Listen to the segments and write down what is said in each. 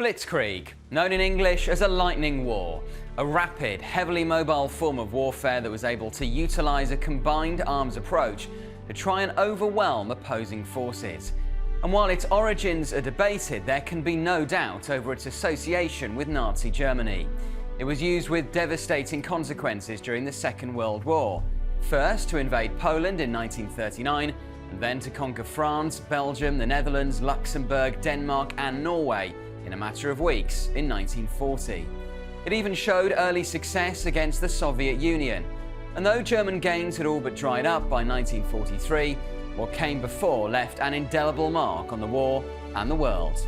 Blitzkrieg, known in English as a lightning war, a rapid, heavily mobile form of warfare that was able to utilise a combined arms approach to try and overwhelm opposing forces. And while its origins are debated, there can be no doubt over its association with Nazi Germany. It was used with devastating consequences during the Second World War. First to invade Poland in 1939, and then to conquer France, Belgium, the Netherlands, Luxembourg, Denmark and Norway in a matter of weeks in 1940. It even showed early success against the Soviet Union. And though German gains had all but dried up by 1943, what came before left an indelible mark on the war and the world.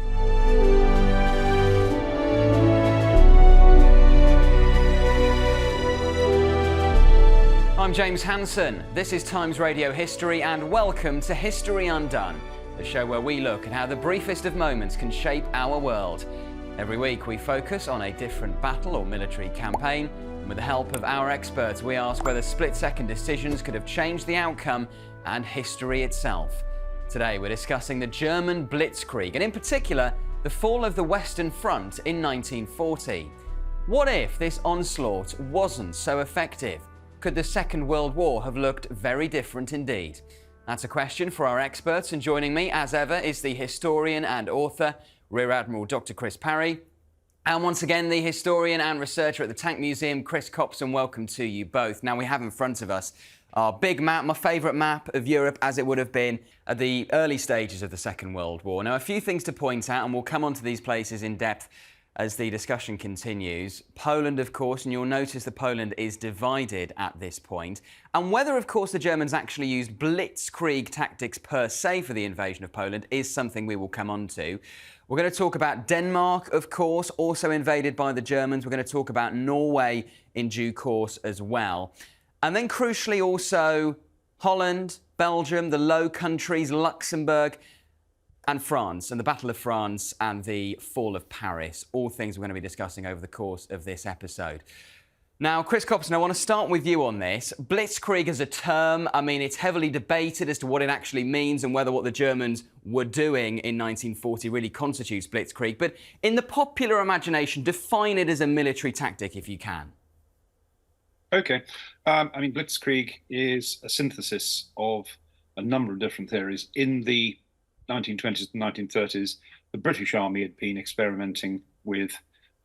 I'm James Hanson. This is Times Radio History, and welcome to History Undone, the show where we look at how the briefest of moments can shape our world. Every week we focus on a different battle or military campaign, and with the help of our experts we ask whether split-second decisions could have changed the outcome and history itself. Today we're discussing the German Blitzkrieg, and in particular the fall of the Western Front in 1940. What if this onslaught wasn't so effective? Could the Second World War have looked very different indeed? That's a question for our experts, and joining me as ever is the historian and author, Rear Admiral Dr. Chris Parry, and once again the historian and researcher at the Tank Museum, Chris Copson. Welcome to you both. Now we have in front of us our big map, my favourite map of Europe as it would have been at the early stages of the Second World War. Now a few things to point out, and we'll come on to these places in depth as the discussion continues. Poland, of course, and you'll notice that Poland is divided at this point. And whether, of course, the Germans actually used Blitzkrieg tactics per se for the invasion of Poland is something we will come on to. We're going to talk about Denmark, of course, also invaded by the Germans. We're going to talk about Norway in due course as well. And then, crucially, also Holland, Belgium, the Low Countries, Luxembourg, and France, and the Battle of France and the fall of Paris. All things we're going to be discussing over the course of this episode. Now, Chris Copson, I want to start with you on this. Blitzkrieg as a term, I mean, it's heavily debated as to what it actually means and whether what the Germans were doing in 1940 really constitutes Blitzkrieg. But in the popular imagination, define it as a military tactic if you can. OK. I mean, Blitzkrieg is a synthesis of a number of different theories. In the 1920s and 1930s, the British Army had been experimenting with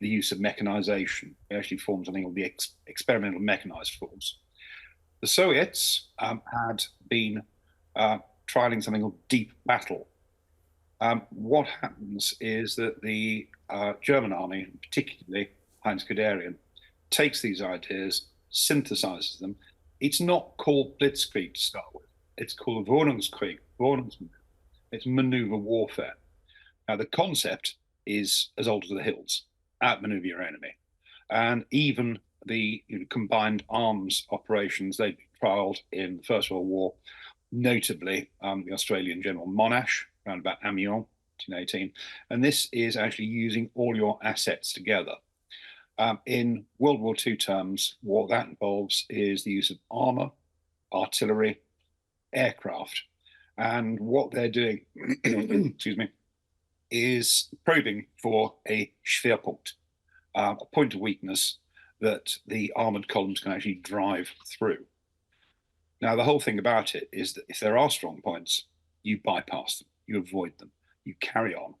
the use of mechanization. They actually formed something called the Experimental Mechanized Force. The Soviets had been trialing something called deep battle. What happens is that the German army, particularly Heinz Guderian, takes these ideas, synthesizes them. It's not called Blitzkrieg to start with. It's called Wohnungskrieg. It's maneuver warfare. Now, the concept is as old as the hills. Outmaneuver your enemy. And even the combined arms operations they trialled in the First World War, notably the Australian General Monash, around about Amiens, 1918. And this is actually using all your assets together. In World War II terms, what that involves is the use of armor, artillery, aircraft. And what they're doing, excuse me, is probing for a Schwerpunkt, a point of weakness that the armoured columns can actually drive through. Now, the whole thing about it is that if there are strong points, you bypass them, you avoid them, you carry on,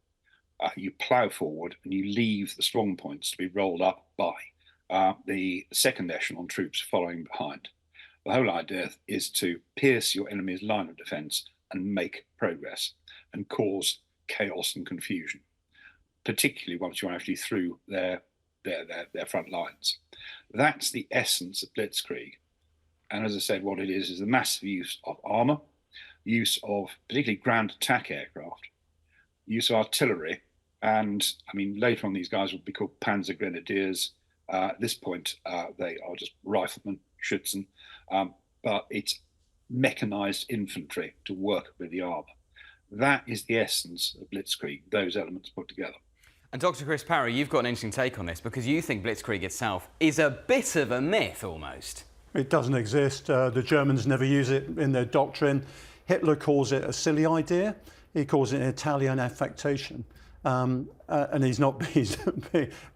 you plough forward, and you leave the strong points to be rolled up by the second echelon troops following behind. The whole idea is to pierce your enemy's line of defence and make progress and cause chaos and confusion, particularly once you're actually through their front lines. That's the essence of Blitzkrieg. And as I said, what it is the massive use of armour, use of particularly ground attack aircraft, use of artillery, and I mean, later on these guys will be called Panzer Grenadiers. At this point, they are just riflemen, Schützen, but it's mechanized infantry to work with the armor. That is the essence of Blitzkrieg, those elements put together. And Dr. Chris Parry, you've got an interesting take on this because you think Blitzkrieg itself is a bit of a myth almost. It doesn't exist. The Germans never use it in their doctrine. Hitler calls it a silly idea. He calls it an Italian affectation. and he's not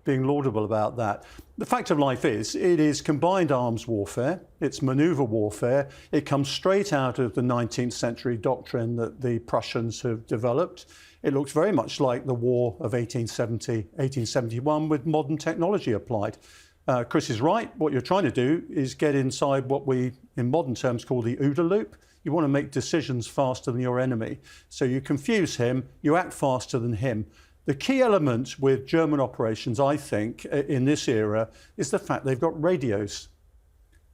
being laudable about that. The fact of life is, it is combined arms warfare, it's manoeuvre warfare. It comes straight out of the 19th century doctrine that the Prussians have developed. It looks very much like the war of 1871 with modern technology applied. Chris is right. What you're trying to do is get inside what we, in modern terms, call the OODA loop. You want to make decisions faster than your enemy. So you confuse him, you act faster than him. The key element with German operations, I think, in this era, is the fact they've got radios.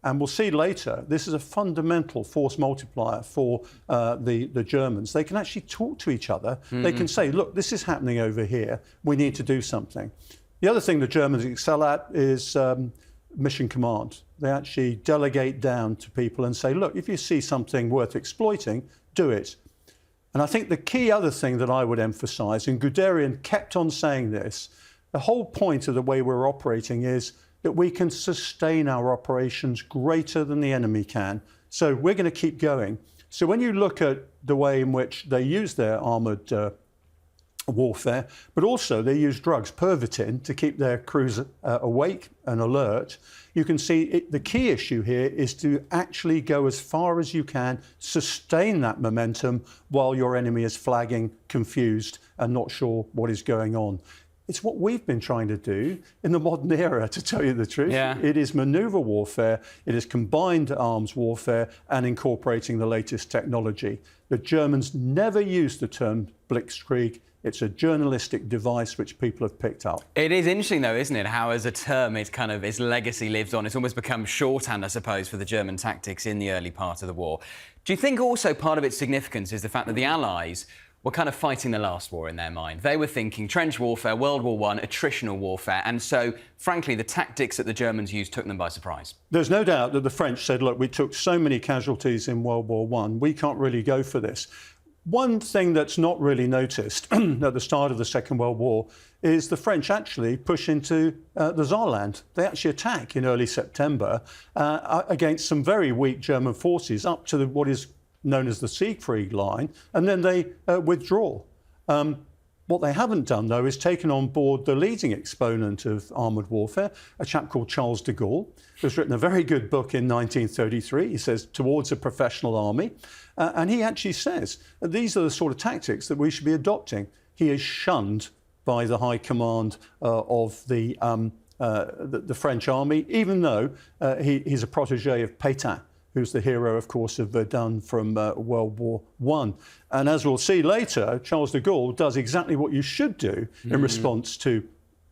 And we'll see later, this is a fundamental force multiplier for the Germans. They can actually talk to each other. Mm-hmm. They can say, look, this is happening over here. We need to do something. The other thing the Germans excel at is mission command. They actually delegate down to people and say, look, if you see something worth exploiting, do it. And I think the key other thing that I would emphasize, and Guderian kept on saying this, the whole point of the way we're operating is that we can sustain our operations greater than the enemy can. So we're going to keep going. So when you look at the way in which they use their armoured warfare, but also they use drugs, Pervitin, to keep their crews awake and alert. You can see the key issue here is to actually go as far as you can, sustain that momentum while your enemy is flagging, confused, and not sure what is going on. It's what we've been trying to do in the modern era, to tell you the truth. Yeah. It is manoeuvre warfare, it is combined arms warfare, and incorporating the latest technology. The Germans never used the term Blitzkrieg. It's a journalistic device which people have picked up. It is interesting, though, isn't it, how as a term its legacy lives on. It's almost become shorthand, I suppose, for the German tactics in the early part of the war. Do you think also part of its significance is the fact that the Allies were kind of fighting the last war in their mind? They were thinking trench warfare, World War I, attritional warfare, and so, frankly, the tactics that the Germans used took them by surprise. There's no doubt that the French said, look, we took so many casualties in World War I, we can't really go for this. One thing that's not really noticed at the start of the Second World War is the French actually push into the Saarland. They actually attack in early September against some very weak German forces up to what is known as the Siegfried Line, and then they withdraw. What they haven't done, though, is taken on board the leading exponent of armoured warfare, a chap called Charles de Gaulle, who's written a very good book in 1933. He says, Towards a Professional Army. And he actually says, these are the sort of tactics that we should be adopting. He is shunned by the high command of the French army, even though he's a protégé of Pétain, who's the hero, of course, of Verdun from World War I. And as we'll see later, Charles de Gaulle does exactly what you should do in response to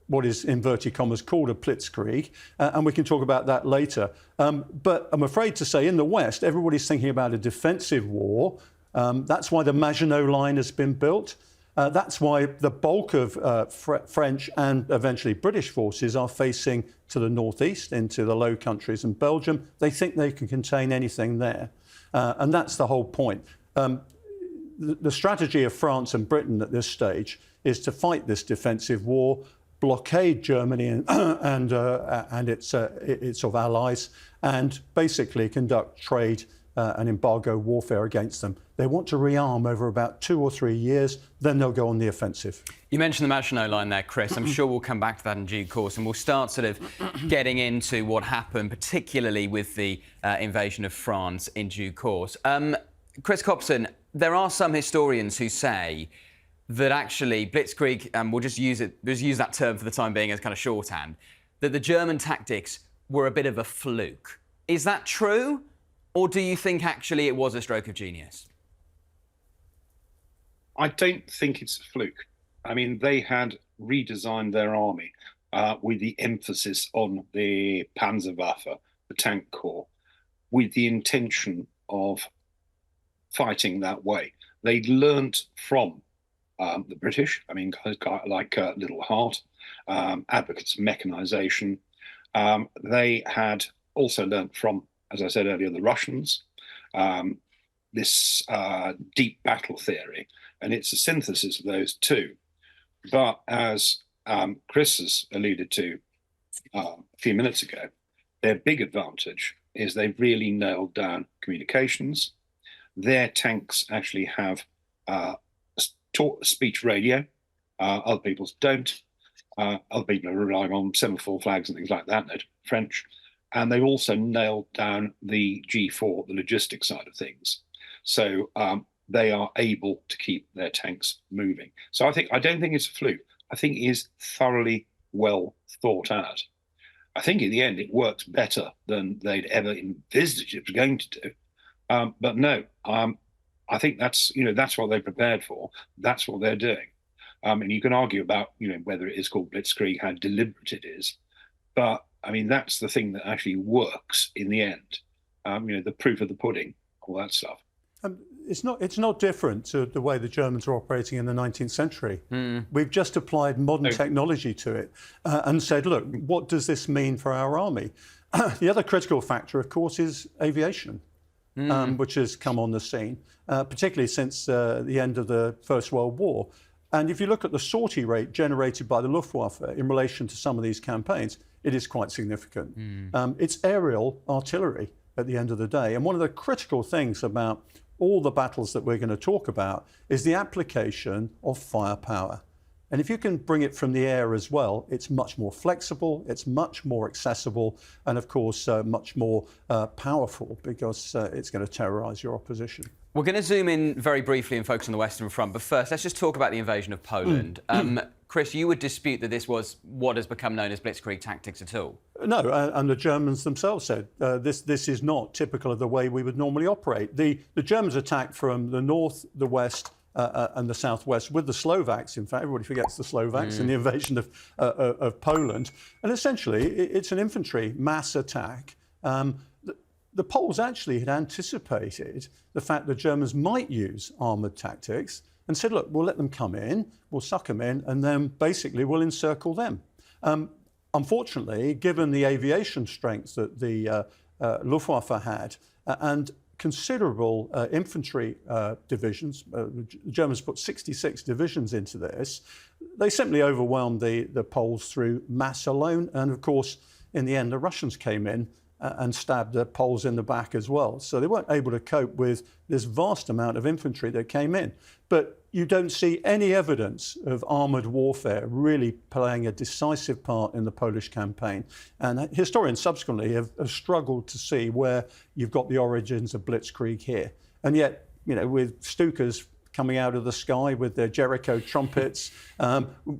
what is, inverted commas, called a Blitzkrieg, and we can talk about that later. But I'm afraid to say, in the West, everybody's thinking about a defensive war. That's why the Maginot Line has been built. That's why the bulk of French and eventually British forces are facing to the northeast, into the Low Countries and Belgium. They think they can contain anything there. And that's the whole point. The strategy of France and Britain at this stage is to fight this defensive war, blockade Germany and its sort of allies, and basically conduct trade and embargo warfare against them. They want to rearm over about 2 or 3 years, then they'll go on the offensive. You mentioned the Maginot Line there, Chris. I'm sure we'll come back to that in due course, and we'll start sort of getting into what happened, particularly with the invasion of France in due course. Chris Copson, there are some historians who say that actually Blitzkrieg, we'll just use that term for the time being as kind of shorthand, that the German tactics were a bit of a fluke. Is that true? Or do you think actually it was a stroke of genius? I don't think it's a fluke. I mean, they had redesigned their army with the emphasis on the Panzerwaffe, the tank corps, with the intention of fighting that way. They'd learnt from the British, I mean, guys like Little Halt, advocates of mechanisation. They had also learnt from, as I said earlier, the Russians, this deep battle theory, and it's a synthesis of those two. But as Chris has alluded to a few minutes ago, their big advantage is they've really nailed down communications. Their tanks actually have speech radio, Other people's don't. Other people are relying on semaphore flags and things like that, no French. And they've also nailed down the G4, the logistics side of things. So they are able to keep their tanks moving. So I don't think it's a fluke. I think it is thoroughly well thought out. I think in the end it works better than they'd ever envisaged it was going to do. But no, I think that's what they prepared for. That's what they're doing. And you can argue about whether it is called Blitzkrieg, how deliberate it is, but I mean that's the thing that actually works in the end. The proof of the pudding, all that stuff. It's not different to the way the Germans were operating in the 19th century. We've just applied modern technology to it and said, look, what does this mean for our army? The other critical factor, of course, is aviation, which has come on the scene, particularly since the end of the First World War. And if you look at the sortie rate generated by the Luftwaffe in relation to some of these campaigns, it is quite significant. It's aerial artillery at the end of the day. And one of the critical things about all the battles that we're going to talk about is the application of firepower. And if you can bring it from the air as well, it's much more flexible, it's much more accessible, and of course, much more powerful because it's going to terrorize your opposition. We're going to zoom in very briefly and focus on the Western Front, but first, let's just talk about the invasion of Poland. Chris, you would dispute that this was what has become known as Blitzkrieg tactics at all? No, and the Germans themselves said this is not typical of the way we would normally operate. The Germans attacked from the north, the west, and the southwest with the Slovaks. In fact, everybody forgets the Slovaks in the invasion of Poland. And essentially, it's an infantry mass attack. The Poles actually had anticipated the fact the Germans might use armoured tactics and said, look, we'll let them come in, we'll suck them in, and then basically we'll encircle them. Unfortunately, given the aviation strength that the Luftwaffe had and considerable infantry divisions, the Germans put 66 divisions into this, they simply overwhelmed the Poles through mass alone. And of course, in the end, the Russians came in and stabbed the Poles in the back as well. So they weren't able to cope with this vast amount of infantry that came in. But you don't see any evidence of armoured warfare really playing a decisive part in the Polish campaign. And historians subsequently have struggled to see where you've got the origins of Blitzkrieg here. And yet, with Stukas coming out of the sky with their Jericho trumpets,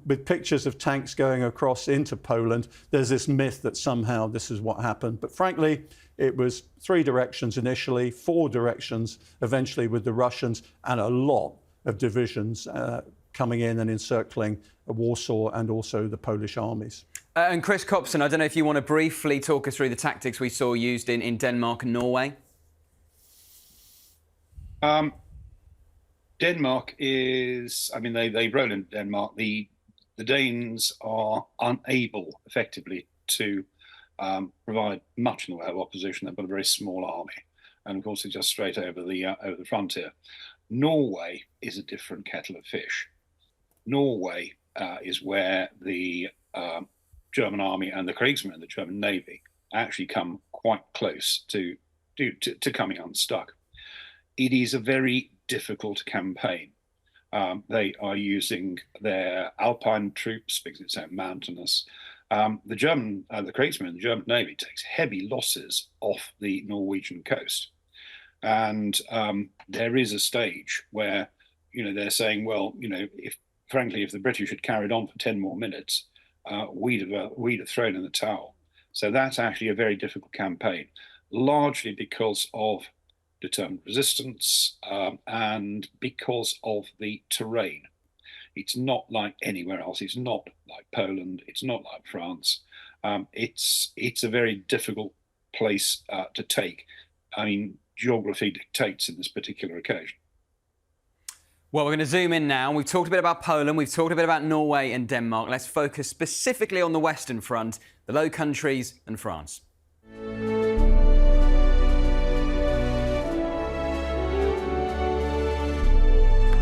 with pictures of tanks going across into Poland, there's this myth that somehow this is what happened. But frankly, it was 3 directions initially, 4 directions eventually with the Russians, and a lot of divisions coming in and encircling Warsaw and also the Polish armies. And Chris Copson, I don't know if you want to briefly talk us through the tactics we saw used in Denmark and Norway? Denmark is, they roll in Denmark. The Danes are unable effectively to provide much in the way of opposition. They've got a very small army. And of course, it's just straight over the frontier. Norway is a different kettle of fish. Norway is where the German army and the Kriegsmarine, the German Navy, actually come quite close to coming unstuck. It is a very difficult campaign. They are using their Alpine troops because it's so mountainous. The Kriegsmarine, the German Navy, takes heavy losses off the Norwegian coast. And there is a stage where, they're saying, well, if the British had carried on for 10 more minutes, we'd have thrown in the towel. So that's actually a very difficult campaign, largely because of determined resistance and because of the terrain. It's not like anywhere else. It's not like Poland. It's not like France. It's a very difficult place to take. Geography dictates in this particular occasion. Well, we're going to zoom in now. We've talked a bit about Poland. We've talked a bit about Norway and Denmark. Let's focus specifically on the Western Front, the Low Countries and France.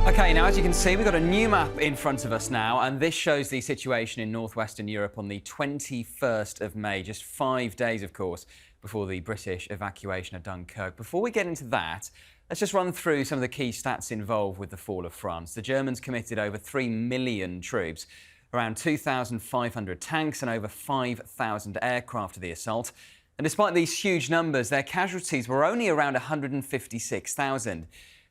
OK, now as you can see, we've got a new map in front of us now, and this shows the situation in northwestern Europe on the 21st of May, just 5 days, of course, before the British evacuation of Dunkirk. Before we get into that, Let's just run through some of the key stats involved with the fall of France. The Germans committed over 3 million troops, around 2,500 tanks and over 5,000 aircraft to the assault. And despite these huge numbers, their casualties were only around 156,000.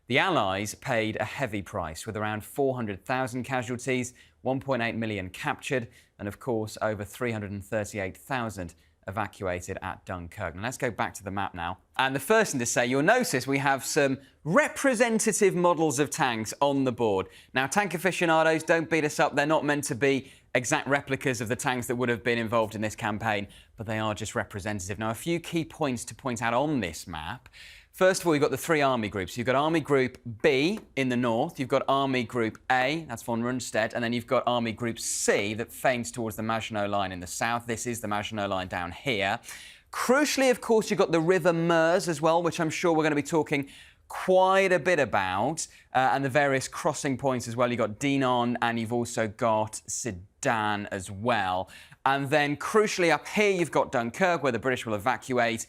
The Allies paid a heavy price, with around 400,000 casualties, 1.8 million captured, and of course over 338,000 evacuated at Dunkirk. Now let's go back to the map now. And the first thing to say, you'll notice we have some representative models of tanks on the board. Now, tank aficionados, don't beat us up. They're not meant to be exact replicas of the tanks that would have been involved in this campaign, but they are just representative. Now, a few key points to point out on this map. First of all, you've got the three army groups. You've got Army Group B in the north, you've got Army Group A, that's von Rundstedt, and then you've got Army Group C that feints towards the Maginot Line in the south. This is the Maginot Line down here. Crucially, of course, you've got the River Meuse as well, which I'm sure we're going to be talking quite a bit about, and the various crossing points as well. You've got Dinant and you've also got Sedan as well. And then, crucially, up here, you've got Dunkirk, where the British will evacuate.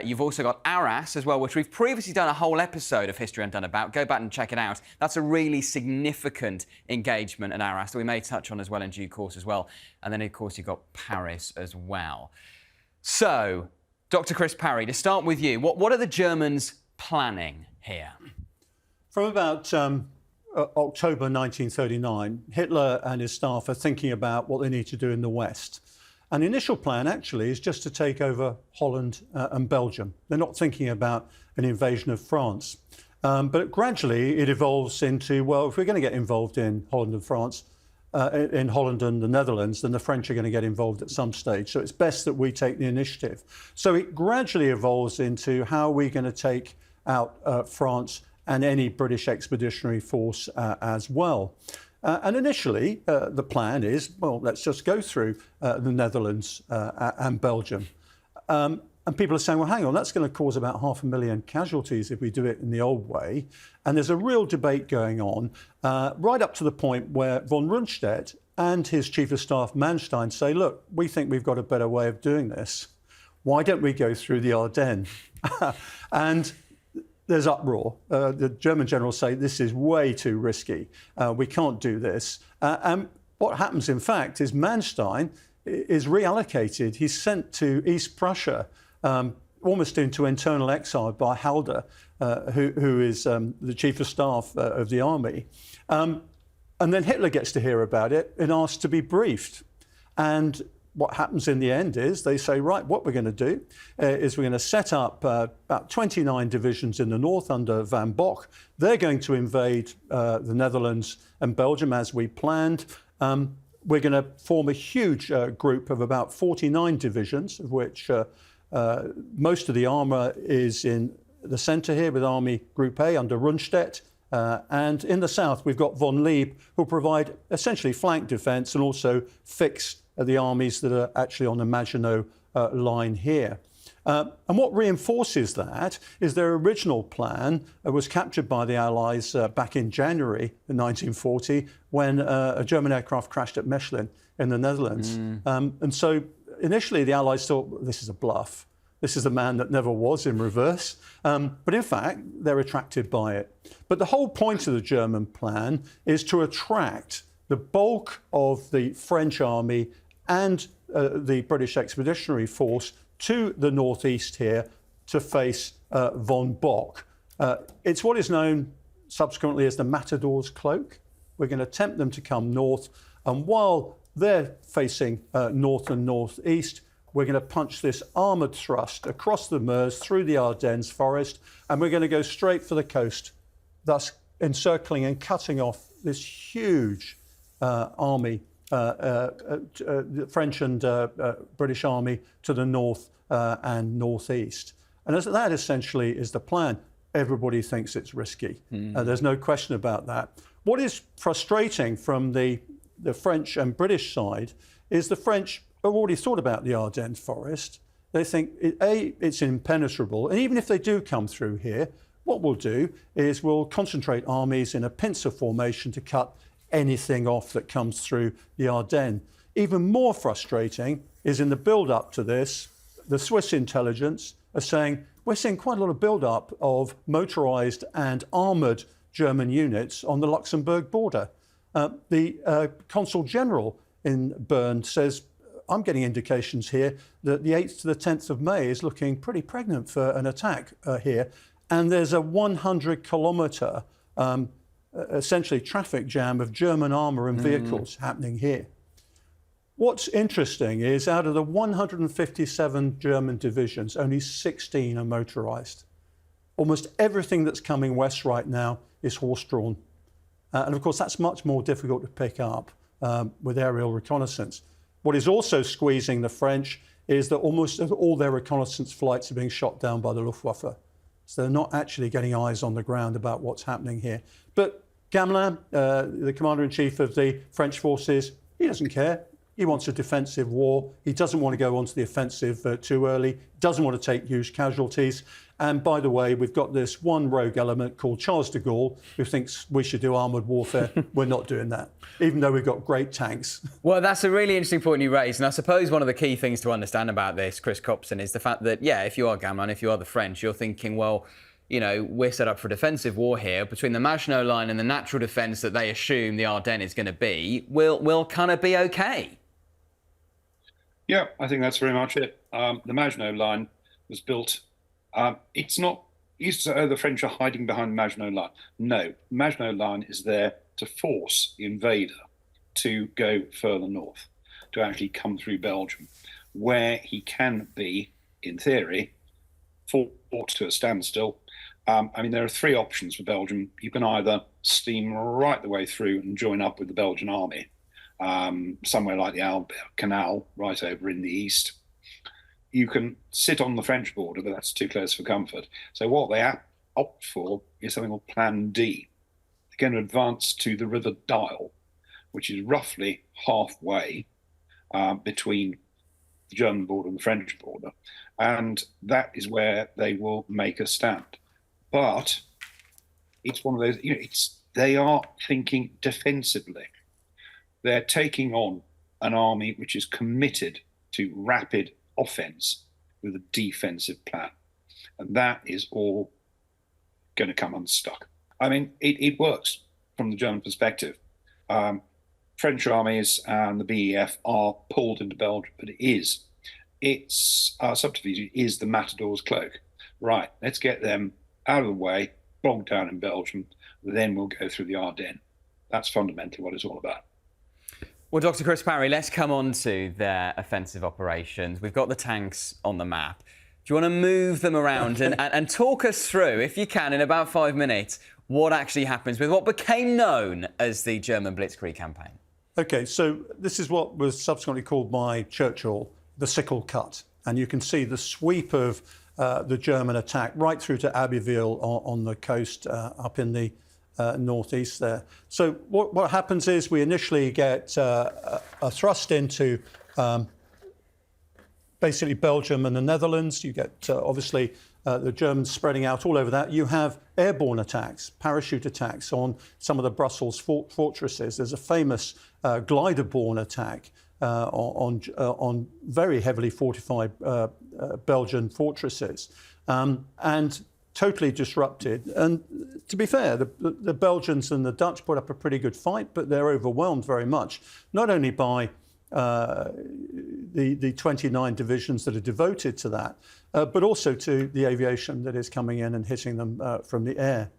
You've also got Arras as well, which we've previously done a whole episode of History Undone about. Go back and check it out. That's a really significant engagement at Arras that we may touch on as well in due course as well. And then, of course, you've got Paris as well. So, Dr. Chris Parry, to start with you, what are the Germans planning here? From about October 1939, Hitler and his staff are thinking about what they need to do in the West. And the initial plan, actually, is just to take over Holland and Belgium. They're not thinking about an invasion of France. But gradually, it evolves into, well, if we're going to get involved in Holland and France, in Holland and the Netherlands, then the French are going to get involved at some stage. So it's best that we take the initiative. So it gradually evolves into how are we going to take out France and any British expeditionary force as well. And initially, the plan is, well, let's just go through the Netherlands and Belgium. And people are saying, well, hang on, that's going to cause about 500,000 casualties if we do it in the old way. And there's a real debate going on, right up to the point where von Rundstedt and his Chief of Staff, Manstein, say, look, we think we've got a better way of doing this. Why don't we go through the Ardennes? And there's uproar. The German generals say this is way too risky. We can't do this. And what happens, in fact, is Manstein is reallocated. He's sent to East Prussia, almost into internal exile by Halder, who is the Chief of Staff of the army. And then Hitler gets to hear about it and asks to be briefed. And what happens in the end is they say, right, what we're going to do is we're going to set up about 29 divisions in the north under Van Bock. They're going to invade the Netherlands and Belgium as we planned. We're going to form a huge group of about 49 divisions, of which most of the armour is in the centre here with Army Group A under Rundstedt. And in the south, we've got von Lieb, who provide essentially flank defence and also fix the armies that are actually on the Maginot Line here. And what reinforces that is their original plan was captured by the Allies back in January 1940 when a German aircraft crashed at Mechlin in the Netherlands. And so initially the Allies thought, well, this is a bluff. This is a man that never was in reverse. But in fact, they're attracted by it. But the whole point of the German plan is to attract the bulk of the French army and the British Expeditionary Force to the northeast here to face von Bock. It's what is known subsequently as the Matador's Cloak. We're going to tempt them to come north, and while they're facing north and northeast, we're going to punch this armoured thrust across the Meuse through the Ardennes forest, and we're going to go straight for the coast, thus encircling and cutting off this huge army, the French and British army to the north and northeast. And that essentially is the plan. Everybody thinks it's risky. There's no question about that. What is frustrating from the French and British side is the French have already thought about the Ardennes forest. They think, it's impenetrable. And even if they do come through here, what we'll do is we'll concentrate armies in a pincer formation to cut anything off that comes through the Ardennes. Even more frustrating is in the build-up to this, the Swiss intelligence are saying, we're seeing quite a lot of build-up of motorised and armoured German units on the Luxembourg border. The Consul General in Bern says, I'm getting indications here that the 8th to the 10th of May is looking pretty pregnant for an attack here. And there's a 100-kilometre, essentially, traffic jam of German armour and vehicles happening here. What's interesting is out of the 157 German divisions, only 16 are motorised. Almost everything that's coming west right now is horse-drawn. And of course, that's much more difficult to pick up with aerial reconnaissance. What is also squeezing the French is that almost all their reconnaissance flights are being shot down by the Luftwaffe. So they're not actually getting eyes on the ground about what's happening here. But Gamelin, the commander-in-chief of the French forces, he doesn't care. He wants a defensive war. He doesn't want to go onto the offensive too early, doesn't want to take huge casualties. And by the way, we've got this one rogue element called Charles de Gaulle, who thinks we should do armoured warfare. We're not doing that, even though we've got great tanks. Well, that's a really interesting point you raised. And I suppose one of the key things to understand about this, Chris Copson, is the fact that, yeah, if you are Gamelin, if you are the French, you're thinking, well, you know, we're set up for a defensive war here. Between the Maginot Line and the natural defence that they assume the Ardennes is going to be, we'll kind of be OK. Yeah, I think that's very much it. The Maginot Line was built. It's not used to, oh, the French are hiding behind the Maginot Line. No, Maginot Line is there to force the invader to go further north, to actually come through Belgium, where he can be, in theory, fought to a standstill. I mean, there are three options for Belgium. You can either steam right the way through and join up with the Belgian army, somewhere like the Elbe Canal, right over in the east. You can sit on the French border, but that's too close for comfort. So what they opt for is something called Plan D. They're going to advance to the River Dyle, which is roughly halfway between the German border and the French border. And that is where they will make a stand. But it's one of those, you know, they are thinking defensively. They're taking on an army which is committed to rapid offense with a defensive plan. And that is all going to come unstuck. I mean, it works from the German perspective. French armies and the BEF are pulled into Belgium, but its subterfuge is the Matador's cloak. Right, let's get them out of the way, bogged down in Belgium, then we'll go through the Ardennes. That's fundamentally what it's all about. Well, Dr. Chris Parry, let's come on to their offensive operations. We've got the tanks on the map. Do you want to move them around and talk us through, if you can, in about 5 minutes, what actually happens with what became known as the German Blitzkrieg campaign? OK, so this is what was subsequently called by Churchill the Sickle cut. And you can see the sweep of the German attack right through to Abbeville on the coast up in the northeast there. So what happens is we initially get a thrust into basically Belgium and the Netherlands. You get obviously the Germans spreading out all over that. You have airborne attacks, parachute attacks on some of the Brussels fortresses. There's a famous glider-borne attack on very heavily fortified Belgian fortresses. And totally disrupted. And to be fair, the Belgians and the Dutch put up a pretty good fight, but they're overwhelmed very much, not only by the 29 divisions that are devoted to that, but also to the aviation that is coming in and hitting them from the air.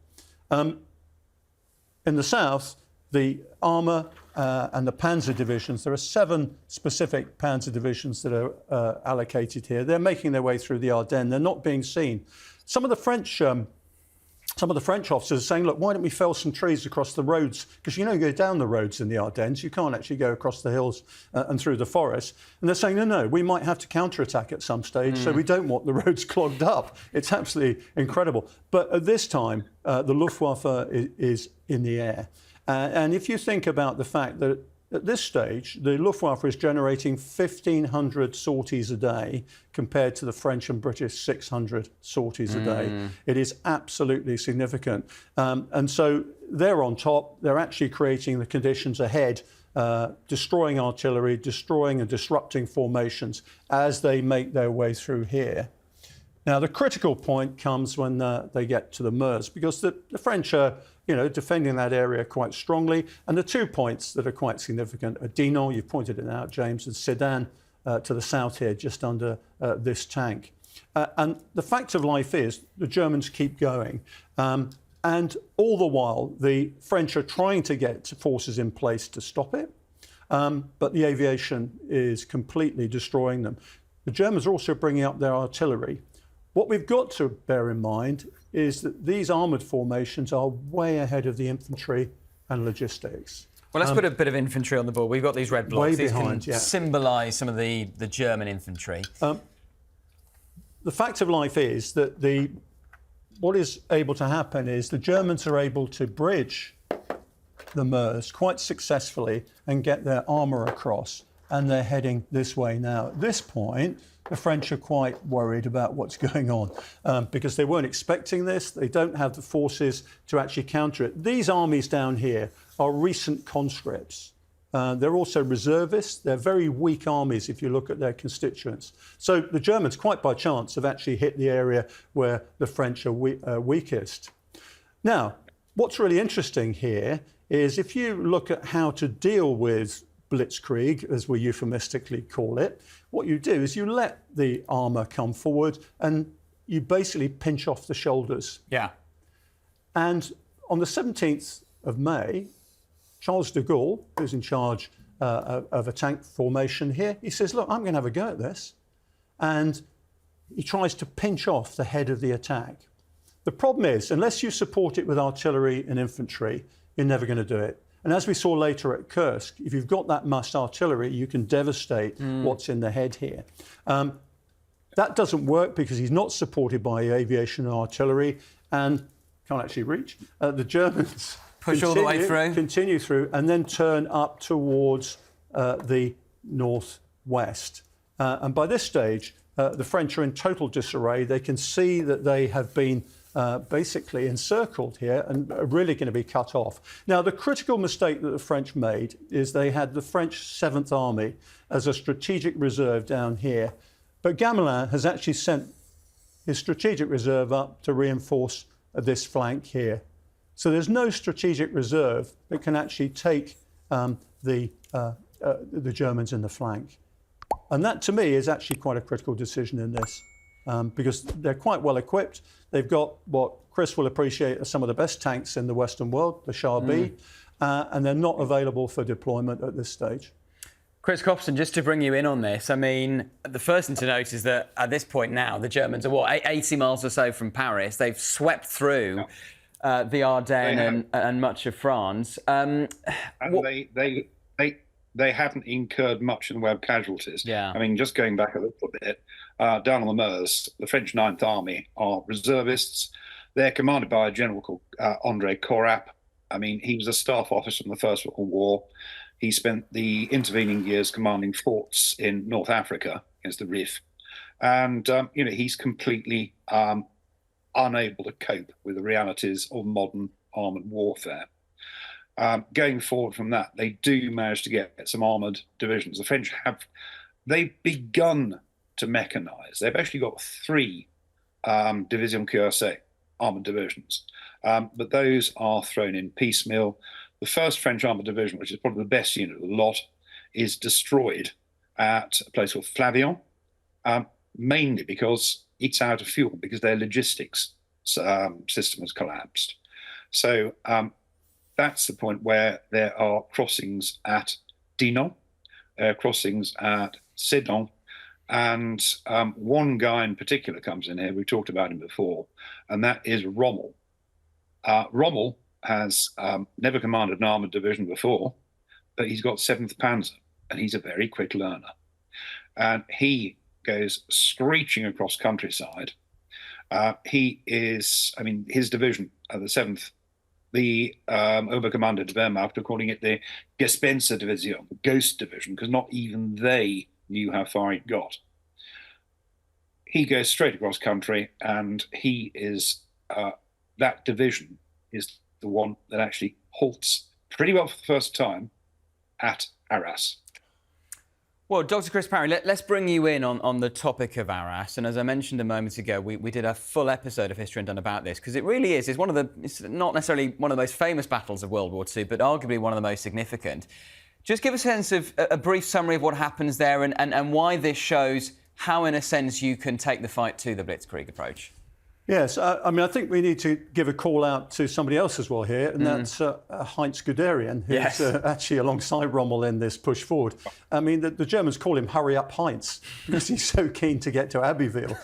In the south, the armour and the panzer divisions, there are 7 specific panzer divisions that are allocated here. They're making their way through the Ardennes. They're not being seen. Some of the French officers are saying, look, why don't we fell some trees across the roads? Because you go down the roads in the Ardennes, you can't actually go across the hills and through the forest. And they're saying, no, we might have to counterattack at some stage, so we don't want the roads clogged up. It's absolutely incredible. But at this time, the Luftwaffe is in the air. And if you think about the fact that at this stage, the Luftwaffe is generating 1,500 sorties a day compared to the French and British 600 sorties a day. It is absolutely significant. And so they're on top. They're actually creating the conditions ahead, destroying artillery, destroying and disrupting formations as they make their way through here. Now, the critical point comes when they get to the Meuse, because the French are, defending that area quite strongly. And the 2 points that are quite significant are Dinant, you've pointed it out, James, and Sedan to the south here, just under this tank. And the fact of life is the Germans keep going. And all the while, the French are trying to get forces in place to stop it. But the aviation is completely destroying them. The Germans are also bringing up their artillery. What we've got to bear in mind is that these armoured formations are way ahead of the infantry and logistics. Well, let's put a bit of infantry on the board. We've got these red blocks. Way These behind, can yeah. symbolise some of the German infantry. The fact of life is that what is able to happen is the Germans are able to bridge the Meuse quite successfully and get their armour across, and they're heading this way now. At this point, the French are quite worried about what's going on because they weren't expecting this. They don't have the forces to actually counter it. These armies down here are recent conscripts. They're also reservists. They're very weak armies if you look at their constituents. So the Germans, quite by chance, have actually hit the area where the French are weakest. Now, what's really interesting here is if you look at how to deal with Blitzkrieg, as we euphemistically call it, what you do is you let the armour come forward and you basically pinch off the shoulders. Yeah. And on the 17th of May, Charles de Gaulle, who's in charge of a tank formation here, he says, look, I'm going to have a go at this. And he tries to pinch off the head of the attack. The problem is, unless you support it with artillery and infantry, you're never going to do it. And as we saw later at Kursk, if you've got that massed artillery, you can devastate what's in the head here. That doesn't work because he's not supported by aviation and artillery and can't actually reach. The Germans push all the way through. Continue through and then turn up towards the northwest. And by this stage, the French are in total disarray. They can see that they have been basically encircled here and are really going to be cut off. Now, the critical mistake that the French made is they had the French 7th Army as a strategic reserve down here. But Gamelin has actually sent his strategic reserve up to reinforce this flank here. So there's no strategic reserve that can actually take the Germans in the flank. And that, to me, is actually quite a critical decision in this. Because they're quite well equipped. They've got what Chris will appreciate are some of the best tanks in the Western world, the Char B, and they're not available for deployment at this stage. Chris Copson, just to bring you in on this, I mean, the first thing to note is that at this point now, the Germans are, 80 miles or so from Paris. They've swept through the Ardennes and much of France. And they haven't incurred much in the way of casualties. Yeah. I mean, just going back a little bit, down on the Meuse, the French 9th Army are reservists. They're commanded by a general called André Corap. I mean, he was a staff officer in the First World War. He spent the intervening years commanding forts in North Africa against the RIF. And, he's completely unable to cope with the realities of modern armoured warfare. Going forward from that, they do manage to get some armoured divisions. The French they've begun to mechanise. They've actually got 3 Division Cuirassé armoured divisions, but those are thrown in piecemeal. The 1st French armoured division, which is probably the best unit of the lot, is destroyed at a place called Flavion, mainly because it's out of fuel, because their logistics system has collapsed. So that's the point where there are crossings at Dinant, crossings at Sedan, and one guy in particular comes in here. We've talked about him before, and that is Rommel. Rommel has never commanded an armoured division before, but he's got 7th Panzer, and he's a very quick learner. And he goes screeching across countryside. His division, the 7th, the Oberkommando der Wehrmacht are calling it the Gespenster Division, the Ghost Division, because not even they knew how far he'd got. He goes straight across country, and he is that division is the one that actually halts pretty well for the first time at Arras. Well, Dr. Chris Parry, let's bring you in on the topic of Arras. And as I mentioned a moment ago, we did a full episode of History Undone about this, because it really is. It's not necessarily one of the most famous battles of World War II, but arguably one of the most significant. Just give a sense of a brief summary of what happens there and why this shows how, in a sense, you can take the fight to the Blitzkrieg approach. Yes, I mean, I think we need to give a call out to somebody else as well here, and that's Heinz Guderian, who's actually alongside Rommel in this push forward. I mean, the Germans call him Hurry Up Heinz because he's so keen to get to Abbeville.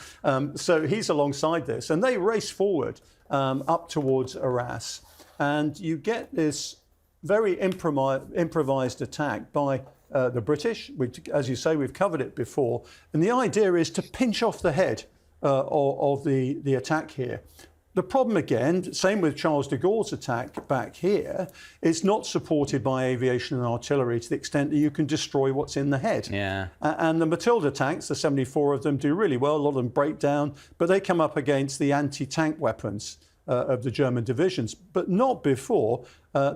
So he's alongside this, and they race forward up towards Arras, and you get this very improvised attack by the British. As you say, we've covered it before, and the idea is to pinch off the head of the attack here. The problem again, same with Charles de Gaulle's attack back here, it's not supported by aviation and artillery to the extent that you can destroy what's in the head. Yeah. And the Matilda tanks, the 74 of them, do really well. A lot of them break down, but they come up against the anti-tank weapons of the German divisions, but not before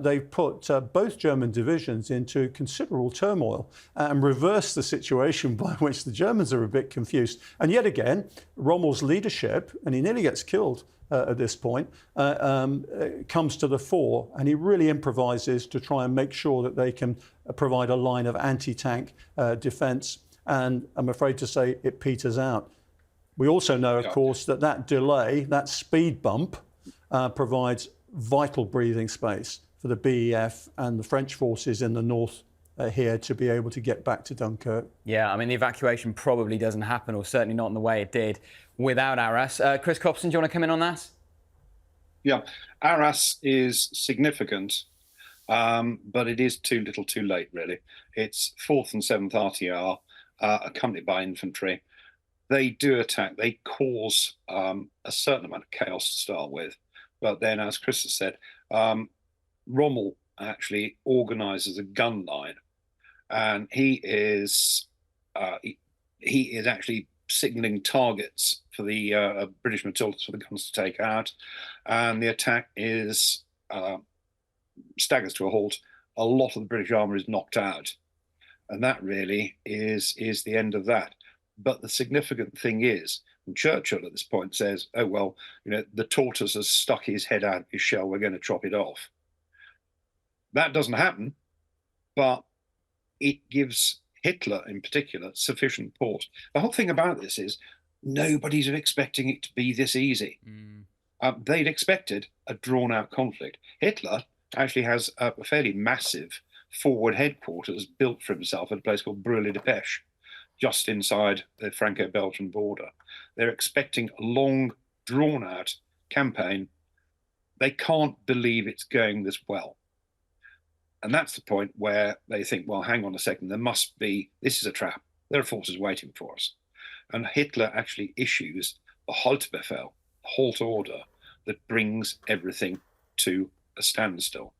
they've put both German divisions into considerable turmoil and reversed the situation by which the Germans are a bit confused. And yet again, Rommel's leadership, and he nearly gets killed at this point, comes to the fore, and he really improvises to try and make sure that they can provide a line of anti-tank defence. And I'm afraid to say it peters out. We also know, of course, that delay, that speed bump, provides vital breathing space for the BEF and the French forces in the north here to be able to get back to Dunkirk. Yeah, I mean, the evacuation probably doesn't happen, or certainly not in the way it did without Arras. Chris Copson, do you want to come in on that? Yeah, Arras is significant, but it is too little too late, really. It's 4th and 7th RTR, accompanied by infantry. They do attack. They cause a certain amount of chaos to start with. But then, as Chris has said, Rommel actually organises a gun line, and he is actually signalling targets for the British Matildas for the guns to take out, and the attack is staggers to a halt. A lot of the British armour is knocked out, and that really is the end of that. But the significant thing is, and Churchill at this point says, oh, well, the tortoise has stuck his head out of his shell, we're going to chop it off. That doesn't happen, but it gives Hitler in particular sufficient pause. The whole thing about this is nobody's expecting it to be this easy. They'd expected a drawn-out conflict. Hitler actually has a fairly massive forward headquarters built for himself at a place called Brûlé-de-Pêche, just inside the Franco-Belgian border. They're expecting a long, drawn-out campaign. They can't believe it's going this well. And that's the point where they think, well, hang on a second, this is a trap. There are forces waiting for us. And Hitler actually issues the Haltbefehl, halt order, that brings everything to a standstill.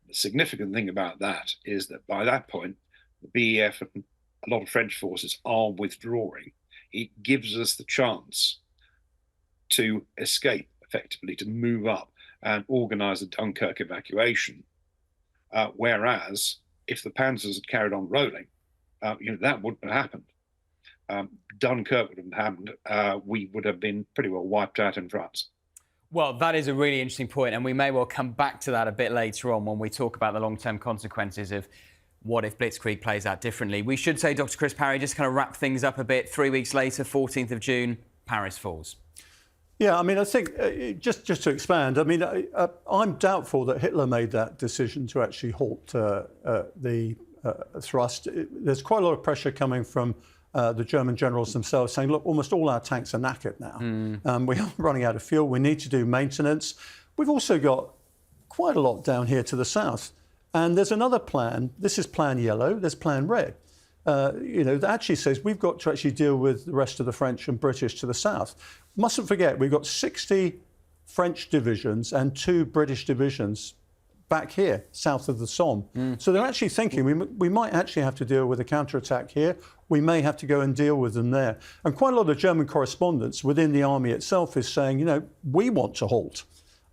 The significant thing about that is that by that point, the BEF and a lot of French forces are withdrawing. It gives us the chance to escape effectively, to move up and organise a Dunkirk evacuation. Whereas if the panzers had carried on rolling, that wouldn't have happened. Dunkirk wouldn't have happened. We would have been pretty well wiped out in France. Well, that is a really interesting point, and we may well come back to that a bit later on when we talk about the long-term consequences of what if Blitzkrieg plays out differently. We should say, Dr. Chris Parry, just kind of wrap things up a bit. 3 weeks later, 14th of June, Paris falls. Yeah, I mean, I think just to expand, I mean, I'm doubtful that Hitler made that decision to actually halt the thrust. There's quite a lot of pressure coming from the German generals themselves saying, look, almost all our tanks are knackered now. We are running out of fuel. We need to do maintenance. We've also got quite a lot down here to the south. And there's another plan. This is Plan Yellow. There's Plan Red. That actually says we've got to actually deal with the rest of the French and British to the south. Mustn't forget, we've got 60 French divisions and 2 British divisions back here, south of the Somme. So they're actually thinking we might actually have to deal with a counterattack here. We may have to go and deal with them there. And quite a lot of German correspondence within the army itself is saying, we want to halt.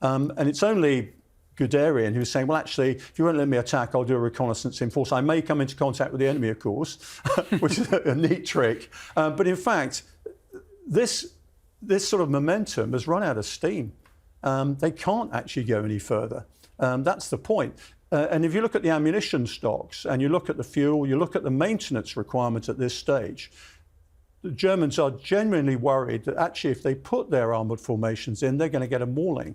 And it's only Guderian, who's saying, well, actually, if you won't let me attack, I'll do a reconnaissance in force. I may come into contact with the enemy, of course, which is a neat trick. But in fact, this sort of momentum has run out of steam. They can't actually go any further. That's the point. And if you look at the ammunition stocks and you look at the fuel, you look at the maintenance requirements at this stage, the Germans are genuinely worried that actually if they put their armoured formations in, they're going to get a mauling.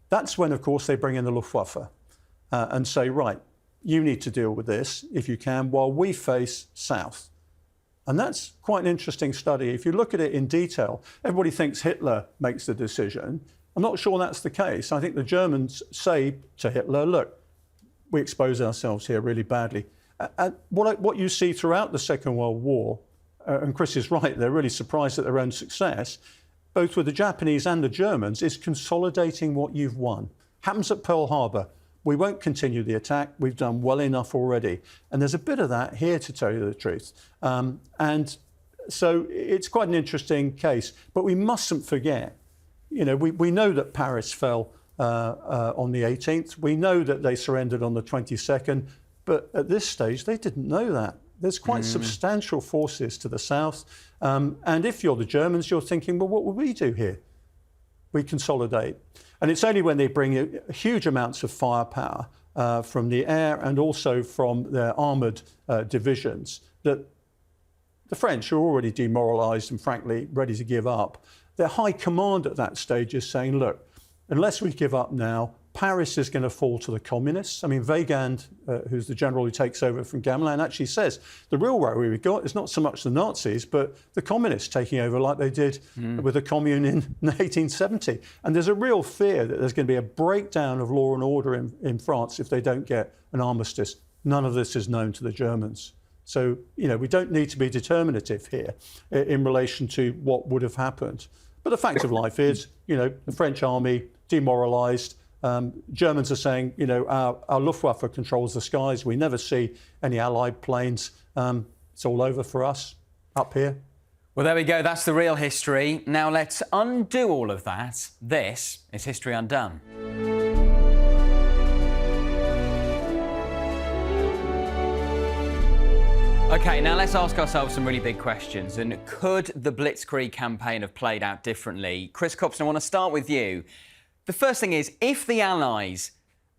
That's when, of course, they bring in the Luftwaffe and say, right, you need to deal with this, if you can, while we face south. And that's quite an interesting study. If you look at it in detail, everybody thinks Hitler makes the decision. I'm not sure that's the case. I think the Germans say to Hitler, look, we expose ourselves here really badly. And what you see throughout the Second World War, and Chris is right, they're really surprised at their own success, both with the Japanese and the Germans, is consolidating what you've won. Happens at Pearl Harbor. We won't continue the attack. We've done well enough already. And there's a bit of that here, to tell you the truth. And so it's quite an interesting case. But we mustn't forget, you know, we know that Paris fell on the 18th. We know that they surrendered on the 22nd. But at this stage, they didn't know that. There's quite substantial forces to the south. And if you're the Germans, you're thinking, well, what will we do here? We consolidate. And it's only when they bring huge amounts of firepower from the air and also from their armoured divisions that the French are already demoralised and frankly ready to give up. Their high command at that stage is saying, look, unless we give up now, Paris is going to fall to the communists. I mean, Weygand, who's the general who takes over from Gamelin, actually says the real worry we've got is not so much the Nazis, but the communists taking over like they did with the Commune in 1870. And there's a real fear that there's going to be a breakdown of law and order in France if they don't get an armistice. None of this is known to the Germans. So, you know, we don't need to be determinative here in relation to what would have happened. But the fact of life is, you know, the French army demoralised. Germans are saying, you know, our Luftwaffe controls the skies. We never see any Allied planes. It's all over for us up here. Well, there we go. That's the real history. Now let's undo all of that. This is History Undone. OK, now let's ask ourselves some really big questions. And could the Blitzkrieg campaign have played out differently? Chris Copson, I want to start with you. The first thing is, if the Allies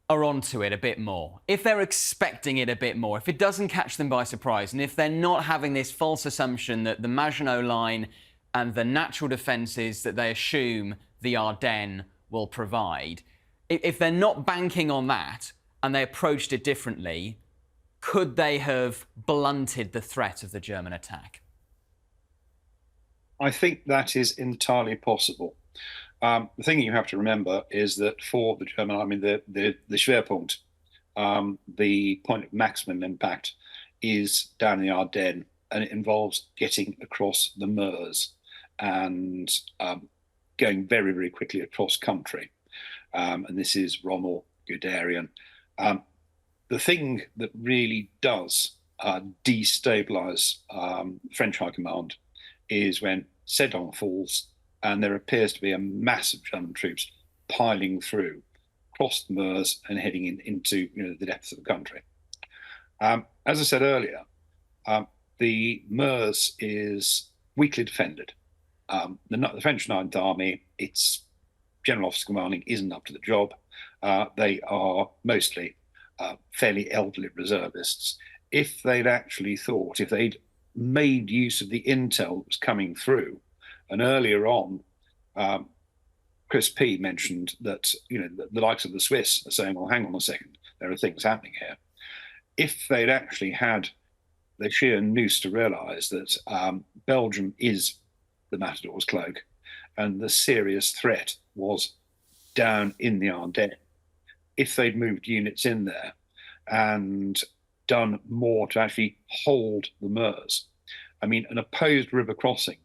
are onto it a bit more, if they're expecting it a bit more, if it doesn't catch them by surprise, and if they're not having this false assumption that the Maginot Line and the natural defences that they assume the Ardennes will provide, if they're not banking on that and they approached it differently, could they have blunted the threat of the German attack? I think that is entirely possible. The thing you have to remember is that for the German army, the Schwerpunkt, the point of maximum impact, is down in the Ardennes, and it involves getting across the Meuse and going very, very quickly across country. And this is Rommel, Guderian. The thing that really does destabilise French High Command is when Sedan falls and there appears to be a mass of German troops piling through, across the Meuse and heading into the depths of the country. As I said earlier, the Meuse is weakly defended. The French Ninth Army, its general officer commanding, isn't up to the job. They are mostly fairly elderly reservists. If they'd actually thought, if they'd made use of the intel that was coming through, and earlier on, Chris P mentioned that the likes of the Swiss are saying, well, hang on a second, there are things happening here. If they'd actually had the sheer nous to realise that Belgium is the Matador's cloak, and the serious threat was down in the Ardennes, if they'd moved units in there and done more to actually hold the Meuse. I mean, an opposed river crossing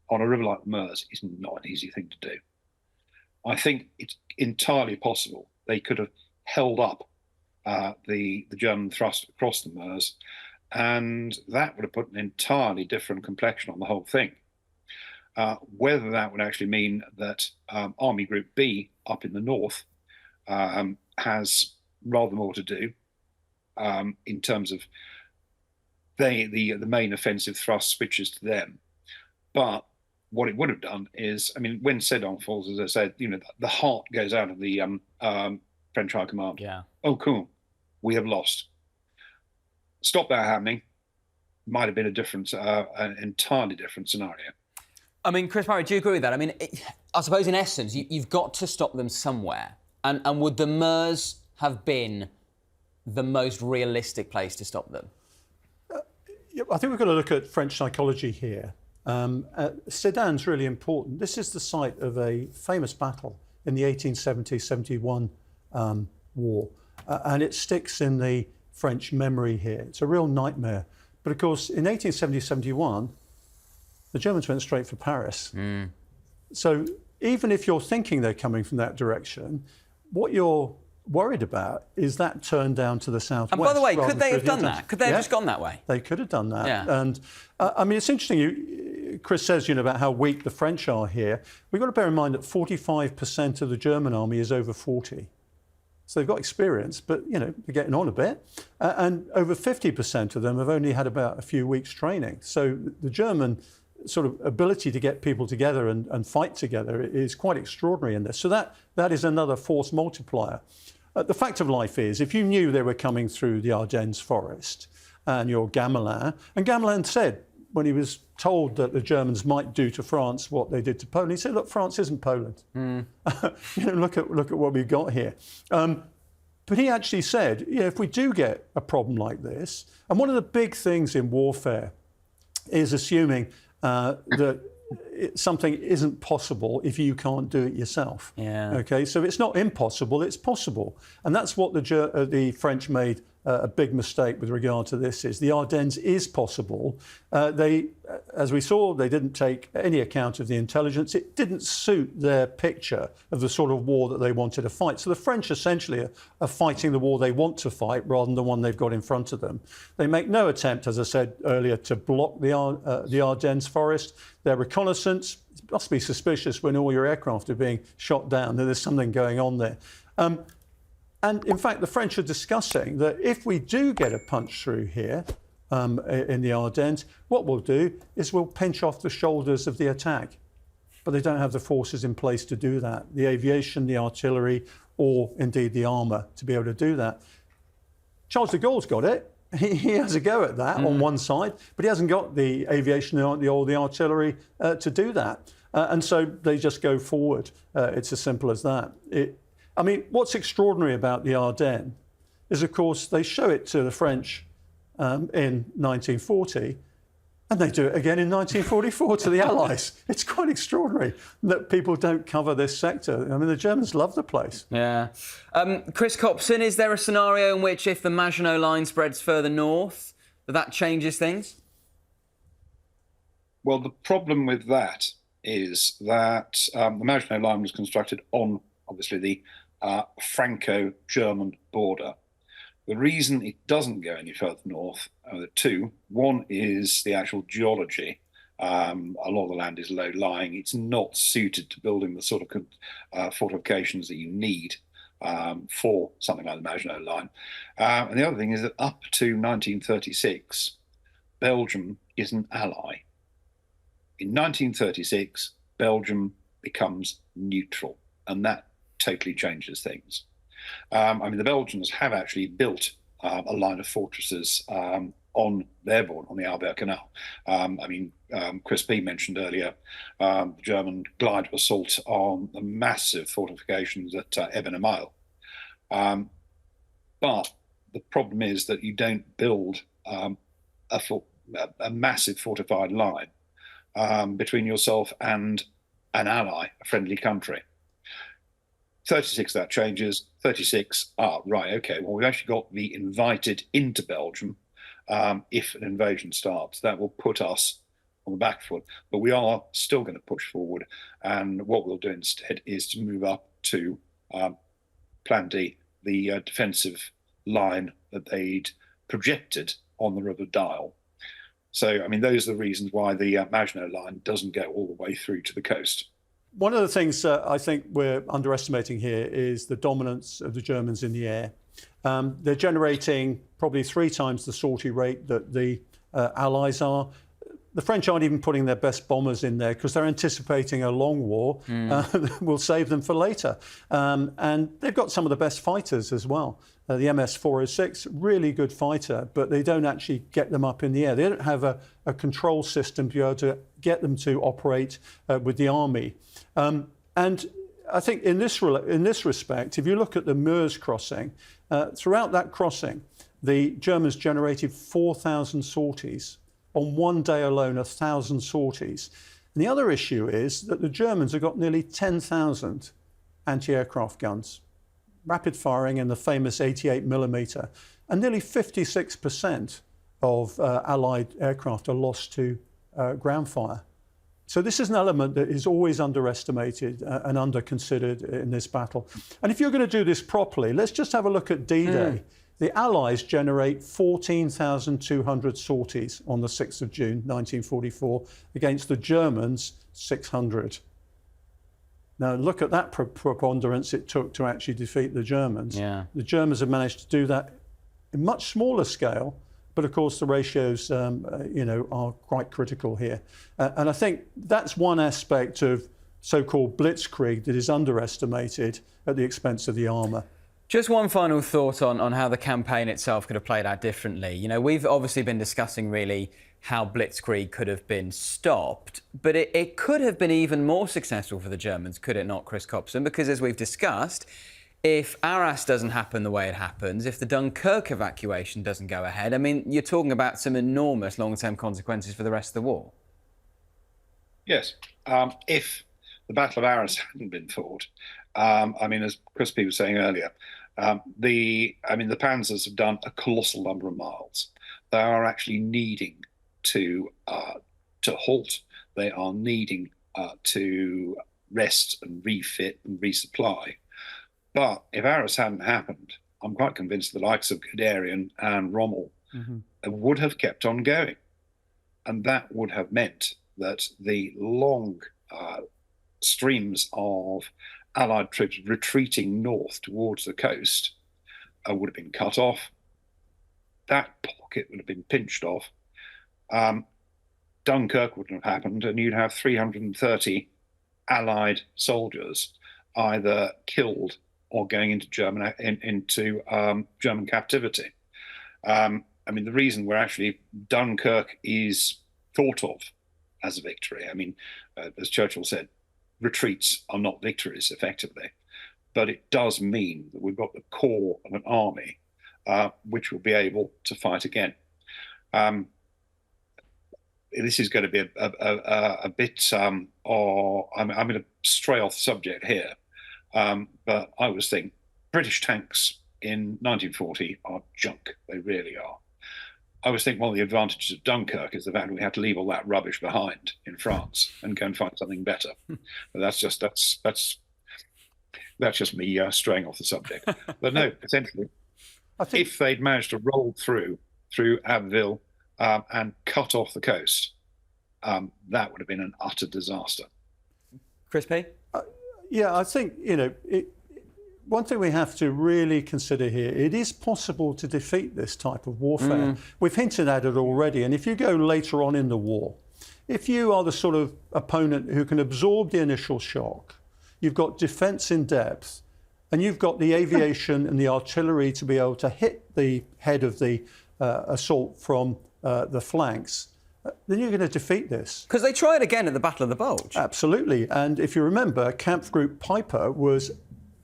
on a river like the Meuse is not an easy thing to do. I think it's entirely possible they could have held up the German thrust across the Meuse, and that would have put an entirely different complexion on the whole thing. Whether that would actually mean that Army Group B up in the north has rather more to do in terms of the main offensive thrust switches to them. But what it would have done is, I mean, when Sedan falls, as I said, the heart goes out of the French High Command. Yeah. Oh, cool. We have lost. Stop that happening. Might have been an entirely different scenario. I mean, Chris Parry, do you agree with that? I mean, I suppose in essence, you've got to stop them somewhere. And would the Meuse have been the most realistic place to stop them? I think we've got to look at French psychology here. Sedan's really important. This is the site of a famous battle in the 1870-71 war. And it sticks in the French memory here. It's a real nightmare. But of course, in 1870-71, the Germans went straight for Paris. So even if you're thinking they're coming from that direction, what you're worried about is that turned down to the southwest. And by the way, could they have done that? Could they have just gone that way? They could have done that. Yeah. And I mean, it's interesting. Chris says, about how weak the French are here. We've got to bear in mind that 45% of the German army is over 40. So they've got experience, but, they're getting on a bit. And over 50% of them have only had about a few weeks training. So the German sort of ability to get people together and fight together is quite extraordinary in this. So that is another force multiplier. The fact of life is, if you knew they were coming through the Ardennes forest and you're Gamelin, and Gamelin said, when he was told that the Germans might do to France what they did to Poland, he said, look, France isn't Poland. Look at what we've got here. But he actually said, if we do get a problem like this, and one of the big things in warfare is assuming that something isn't possible if you can't do it yourself. Yeah. Okay, so it's not impossible, it's possible. And that's what the French made a big mistake with regard to this is. The Ardennes is possible. As we saw, they didn't take any account of the intelligence. It didn't suit their picture of the sort of war that they wanted to fight. So the French essentially are fighting the war they want to fight rather than the one they've got in front of them. They make no attempt, as I said earlier, to block the Ardennes forest. Their reconnaissance must be suspicious when all your aircraft are being shot down. There's something going on there. And in fact, the French are discussing that if we do get a punch through here in the Ardennes, what we'll do is we'll pinch off the shoulders of the attack. But they don't have the forces in place to do that, the aviation, the artillery, or indeed the armour to be able to do that. Charles de Gaulle's got it. He has a go at that on one side, but he hasn't got the aviation or the artillery to do that. And so they just go forward. It's as simple as that. I mean, what's extraordinary about the Ardennes is, of course, they show it to the French in 1940, and they do it again in 1944 to the Allies. It's quite extraordinary that people don't cover this sector. I mean, the Germans love the place. Yeah. Chris Copson, is there a scenario in which if the Maginot Line spreads further north, that changes things? Well, the problem with that is that the Maginot Line was constructed on, obviously, the Franco-German border. The reason it doesn't go any further north are two. One is the actual geology. A lot of the land is low-lying. It's not suited to building the sort of fortifications that you need for something like the Maginot Line. And the other thing is that up to 1936, Belgium is an ally. In 1936, Belgium becomes neutral, and that totally changes things. I mean, the Belgians have actually built a line of fortresses on their border, on the Albert Canal. Chris B mentioned earlier the German glide assault on the massive fortifications at Eben am Ijl. But the problem is that you don't build a massive fortified line between yourself and an ally, a friendly country. 36, that changes. 36, right, okay, well, we've actually got the invited into Belgium. If an invasion starts, that will put us on the back foot. But we are still going to push forward. And what we'll do instead is to move up to Plan D, the defensive line that they'd projected on the River Dial. So, I mean, those are the reasons why the Maginot Line doesn't go all the way through to the coast. One of the things I think we're underestimating here is the dominance of the Germans in the air. They're generating probably 3 times the sortie rate that the Allies are. The French aren't even putting their best bombers in there because they're anticipating a long war. We'll save them for later. And they've got some of the best fighters as well. The MS-406, really good fighter, but they don't actually get them up in the air. They don't have a control system to be able to get them to operate with the army. And I think in this respect, if you look at the Meuse crossing, throughout that crossing, the Germans generated 4,000 sorties. On one day alone, 1,000 sorties. And the other issue is that the Germans have got nearly 10,000 anti-aircraft guns, rapid firing in the famous 88mm, and nearly 56% of Allied aircraft are lost to ground fire. So this is an element that is always underestimated and under-considered in this battle. And if you're going to do this properly, let's just have a look at D-Day. The Allies generate 14,200 sorties on the 6th of June, 1944, against the Germans, 600. Now, look at that preponderance it took to actually defeat the Germans. Yeah. The Germans have managed to do that in much smaller scale, but of course the ratios, are quite critical here. And I think that's one aspect of so-called Blitzkrieg that is underestimated at the expense of the armour. Just one final thought on how the campaign itself could have played out differently. You know, we've obviously been discussing really how Blitzkrieg could have been stopped, but it could have been even more successful for the Germans, could it not, Chris Copson? Because as we've discussed, if Arras doesn't happen the way it happens, if the Dunkirk evacuation doesn't go ahead, I mean, you're talking about some enormous long-term consequences for the rest of the war. Yes. If the Battle of Arras hadn't been fought, as Chris P was saying earlier, the Panzers have done a colossal number of miles. They are actually needing to halt. They are needing to rest and refit and resupply. But if Arras hadn't happened, I'm quite convinced the likes of Guderian and Rommel would have kept on going. And that would have meant that the long streams of Allied troops retreating north towards the coast would have been cut off. That pocket would have been pinched off. Dunkirk wouldn't have happened, and you'd have 330 Allied soldiers either killed or going into German captivity. The reason where actually Dunkirk is thought of as a victory, as Churchill said, retreats are not victories, effectively, but it does mean that we've got the core of an army which will be able to fight again. This is going to be a bit, I'm going to stray off the subject here, but I always think British tanks in 1940 are junk. They really are. I always think one of the advantages of Dunkirk is the fact that we had to leave all that rubbish behind in France and go and find something better. But that's just me straying off the subject. But no, essentially, if they'd managed to roll through Abbeville and cut off the coast, that would have been an utter disaster. Chris P? I think, one thing we have to really consider here, it is possible to defeat this type of warfare. We've hinted at it already, and if you go later on in the war, if you are the sort of opponent who can absorb the initial shock, you've got defence in depth, and you've got the aviation and the artillery to be able to hit the head of the assault from the flanks, then you're going to defeat this. Because they tried again at the Battle of the Bulge. Absolutely, and if you remember, Kampfgruppe Piper was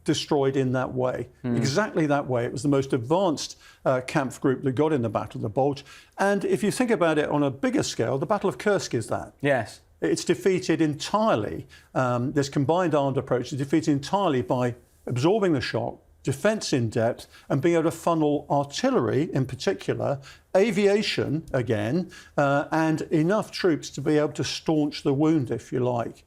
destroyed in that way, exactly that way. It was the most advanced Kampfgruppe that got in the Battle of the Bulge. And if you think about it on a bigger scale, the Battle of Kursk is that. Yes. It's defeated entirely, this combined armed approach is defeated entirely by absorbing the shock, defence in depth, and being able to funnel artillery in particular, aviation again, and enough troops to be able to staunch the wound, if you like.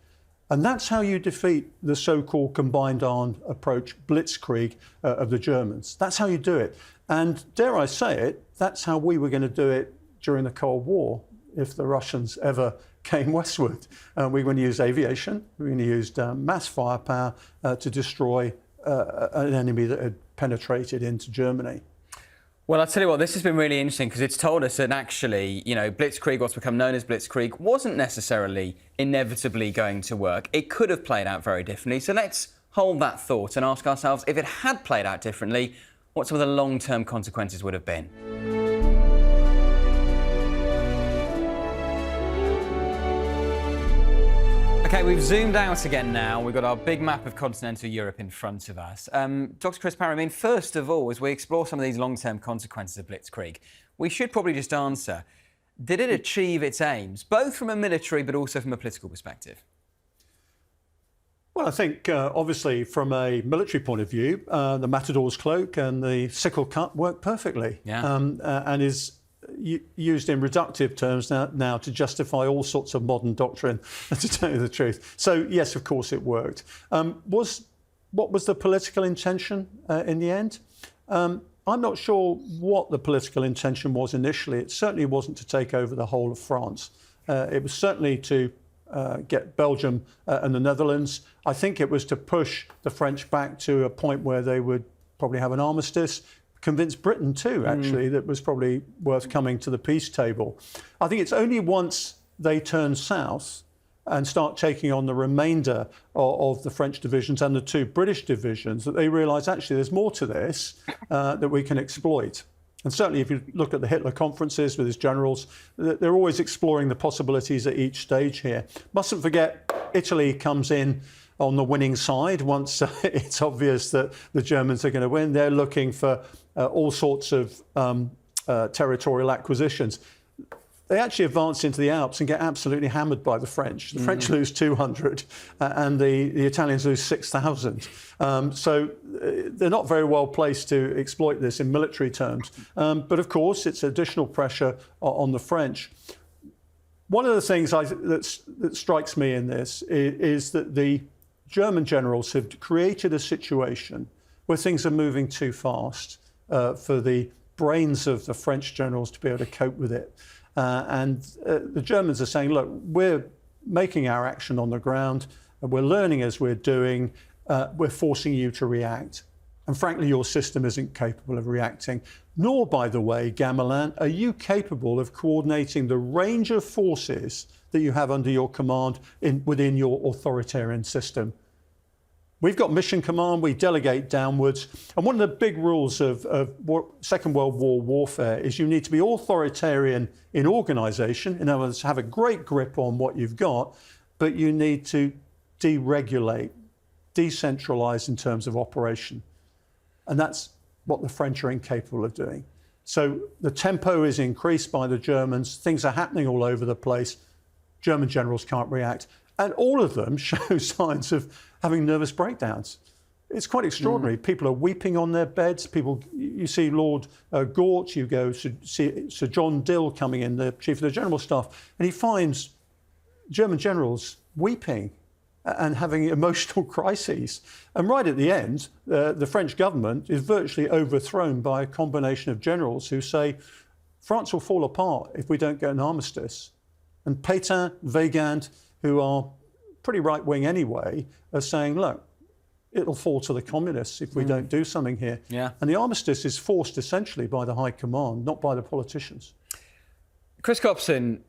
And that's how you defeat the so-called combined armed approach, Blitzkrieg, of the Germans. That's how you do it. And dare I say it, that's how we were going to do it during the Cold War. if the Russians ever came westward. We're going to use aviation, we're going to use mass firepower to destroy an enemy that had penetrated into Germany. Well, I'll tell you what, this has been really interesting because it's told us that actually, Blitzkrieg, what's become known as Blitzkrieg, wasn't necessarily inevitably going to work. It could have played out very differently. So let's hold that thought and ask ourselves, if it had played out differently, what some of the long-term consequences would have been. OK, we've zoomed out again now. We've got our big map of continental Europe in front of us. Dr. Chris Parry, first of all, as we explore some of these long-term consequences of Blitzkrieg, we should probably just answer, did it achieve its aims, both from a military but also from a political perspective? Well, I think, obviously, from a military point of view, the Matador's cloak and the Sickle cut work perfectly, and is used in reductive terms now to justify all sorts of modern doctrine, to tell you the truth. So, yes, of course, it worked. What was the political intention in the end? I'm not sure what the political intention was initially. It certainly wasn't to take over the whole of France. It was certainly to get Belgium and the Netherlands. I think it was to push the French back to a point where they would probably have an armistice, convince Britain too, actually, that was probably worth coming to the peace table. I think it's only once they turn south and start taking on the remainder of the French divisions and the two British divisions that they realise, actually, there's more to this that we can exploit. And certainly if you look at the Hitler conferences with his generals, they're always exploring the possibilities at each stage here. Mustn't forget, Italy comes in on the winning side once it's obvious that the Germans are going to win. They're looking for all sorts of territorial acquisitions. They actually advance into the Alps and get absolutely hammered by the French. The French lose 200 and the Italians lose 6,000. So they're not very well placed to exploit this in military terms. But of course, it's additional pressure on the French. One of the things that strikes me in this is that the German generals have created a situation where things are moving too fast for the brains of the French generals to be able to cope with it. And the Germans are saying, look, we're making our action on the ground, and we're learning as we're doing, we're forcing you to react. And frankly, your system isn't capable of reacting. Nor, by the way, Gamelin, are you capable of coordinating the range of forces that you have under your command within your authoritarian system. We've got mission command, we delegate downwards. And one of the big rules of Second World War warfare is you need to be authoritarian in organisation, in other words, have a great grip on what you've got, but you need to deregulate, decentralise in terms of operation. And that's what the French are incapable of doing. So the tempo is increased by the Germans, things are happening all over the place, German generals can't react. And all of them show signs of having nervous breakdowns. It's quite extraordinary. People are weeping on their beds. You see Lord Gort, you go see Sir John Dill coming in, the Chief of the General Staff, and he finds German generals weeping and having emotional crises. And right at the end, the French government is virtually overthrown by a combination of generals who say, France will fall apart if we don't get an armistice. And Pétain, Weygand, who are pretty right-wing anyway, are saying, look, it'll fall to the communists if we don't do something here. Yeah. And the armistice is forced essentially by the high command, not by the politicians. Chris Copson,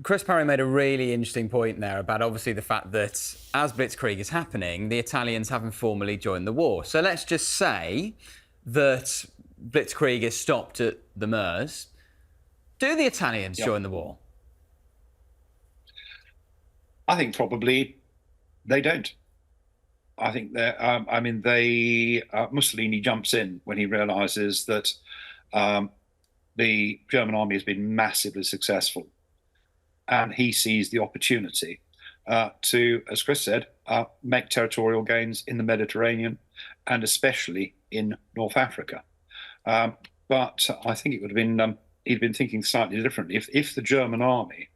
Chris Parry made a really interesting point there about obviously the fact that as Blitzkrieg is happening, the Italians haven't formally joined the war. So let's just say that Blitzkrieg is stopped at the Meuse. Do the Italians join the war? I think probably they don't. I think Mussolini jumps in when he realises that the German army has been massively successful, and he sees the opportunity to, as Chris said, make territorial gains in the Mediterranean and especially in North Africa. But I think it would have been he'd been thinking slightly differently. If the German army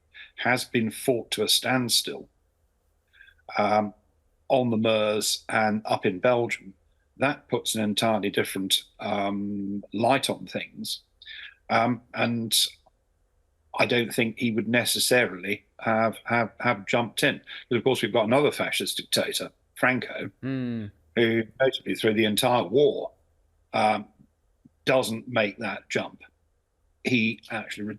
has been fought to a standstill on the Meuse and up in Belgium, that puts an entirely different light on things. And I don't think he would necessarily have jumped in. But of course, we've got another fascist dictator, Franco, who notably through the entire war doesn't make that jump. He actually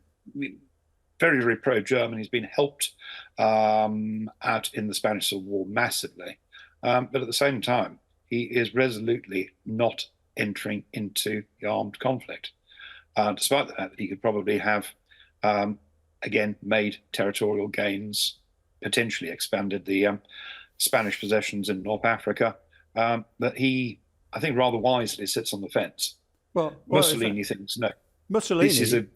very, very pro-German. He's been helped out in the Spanish Civil War massively. But at the same time, he is resolutely not entering into the armed conflict, despite the fact that he could probably have, again, made territorial gains, potentially expanded the Spanish possessions in North Africa. But he, I think, rather wisely sits on the fence. Well, Mussolini thinks, no. Mussolini, this is a...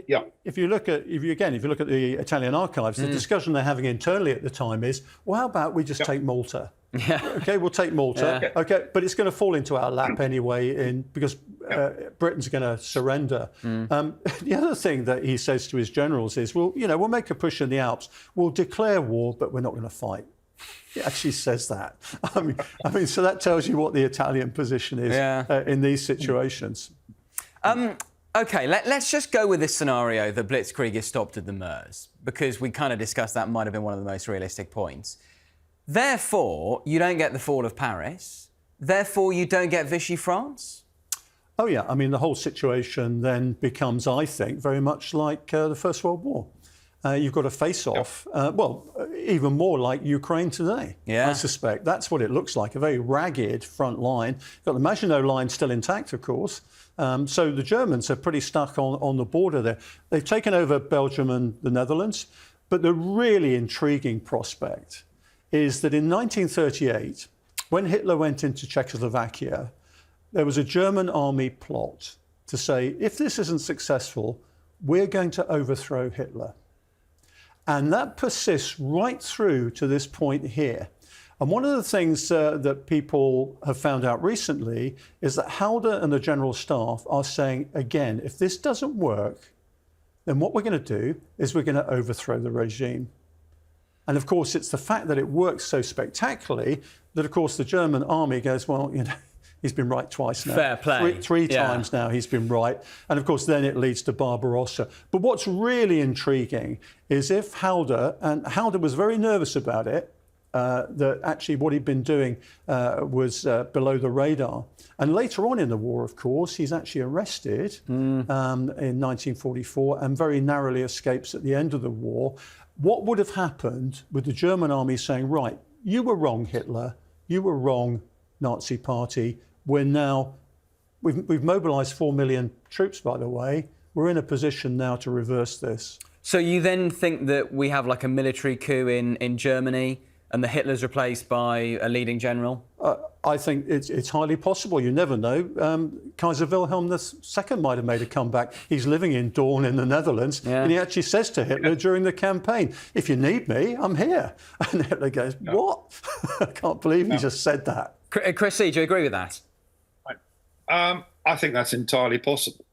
Yeah. If you look at the Italian archives, the discussion they're having internally at the time is, well, how about we just take Malta? Yeah. Okay, we'll take Malta. Yeah. Okay, but it's going to fall into our lap anyway, because Britain's going to surrender. The other thing that he says to his generals is, well, we'll make a push in the Alps. We'll declare war, but we're not going to fight. He actually says that. I mean, so that tells you what the Italian position is in these situations. OK, let's just go with this scenario that Blitzkrieg is stopped at the Meuse, because we kind of discussed that might have been one of the most realistic points. Therefore, you don't get the fall of Paris. Therefore, you don't get Vichy France? Oh, yeah. I mean, the whole situation then becomes, I think, very much like the First World War. You've got a face-off, even more like Ukraine today, I suspect. That's what it looks like, a very ragged front line. You've got the Maginot Line still intact, of course. So the Germans are pretty stuck on the border there. They've taken over Belgium and the Netherlands. But the really intriguing prospect is that in 1938, when Hitler went into Czechoslovakia, there was a German army plot to say, if this isn't successful, we're going to overthrow Hitler. And that persists right through to this point here. And one of the things that people have found out recently is that Halder and the General Staff are saying, again, if this doesn't work, then what we're going to do is we're going to overthrow the regime. And of course, it's the fact that it works so spectacularly that, of course, the German army goes, well, he's been right twice now. Fair play. Three times now he's been right. And of course, then it leads to Barbarossa. But what's really intriguing is if Halder was very nervous about it, that actually what he'd been doing was below the radar. And later on in the war, of course, he's actually arrested in 1944 and very narrowly escapes at the end of the war. What would have happened with the German army saying, right, you were wrong, Hitler, you were wrong, Nazi Party. We've mobilised 4 million troops, by the way. We're in a position now to reverse this. So you then think that we have like a military coup in Germany and the Hitler's replaced by a leading general? I think it's highly possible. You never know. Kaiser Wilhelm II might have made a comeback. He's living in Dawn in the Netherlands, and he actually says to Hitler during the campaign, if you need me, I'm here. And Hitler goes, what? I can't believe he just said that. Chris C., do you agree with that? I think that's entirely possible.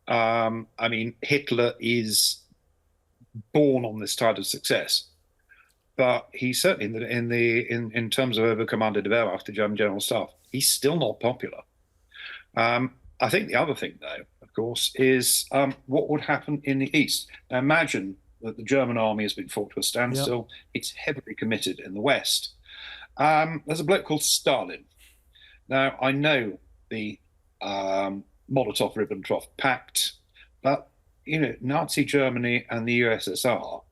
I mean, Hitler is born on this tide of success. But he's certainly in terms of Oberkommando der Wehrmacht, the German General Staff, he's still not popular. I think the other thing, though, of course, is what would happen in the East. Now, imagine that the German army has been fought to a standstill. Yep. It's heavily committed in the West. There's a bloke called Stalin. Now, I know the Molotov-Ribbentrop Pact, but, Nazi Germany and the USSR,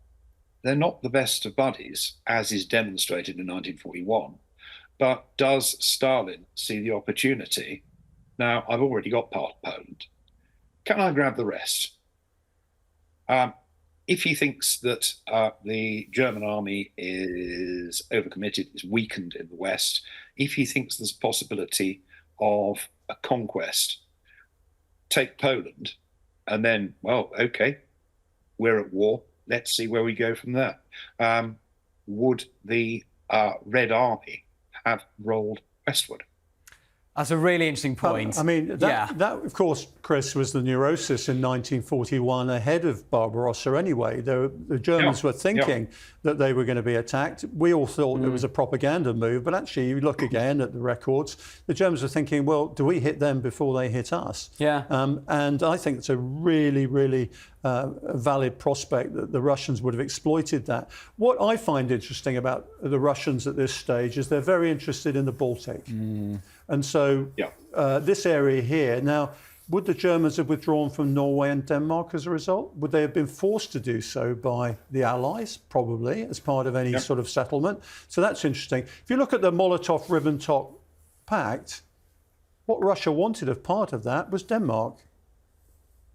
they're not the best of buddies, as is demonstrated in 1941. But does Stalin see the opportunity? Now, I've already got part of Poland. Can I grab the rest? If he thinks that the German army is overcommitted, is weakened in the West, if he thinks there's a possibility of a conquest, take Poland, and then, well, okay, we're at war. Let's see where we go from there. Would the Red Army have rolled westward? That's a really interesting point. I mean, that of course, Chris, was the neurosis in 1941 ahead of Barbarossa anyway. The Germans were thinking that they were going to be attacked. We all thought it was a propaganda move, but actually, you look again at the records, the Germans were thinking, well, do we hit them before they hit us? Yeah. And I think it's a really, really valid prospect that the Russians would have exploited that. What I find interesting about the Russians at this stage is they're very interested in the Baltic. And so this area here, now, would the Germans have withdrawn from Norway and Denmark as a result? Would they have been forced to do so by the Allies? Probably, as part of any sort of settlement. So that's interesting. If you look at the Molotov-Ribbentrop Pact, what Russia wanted as part of that was Denmark.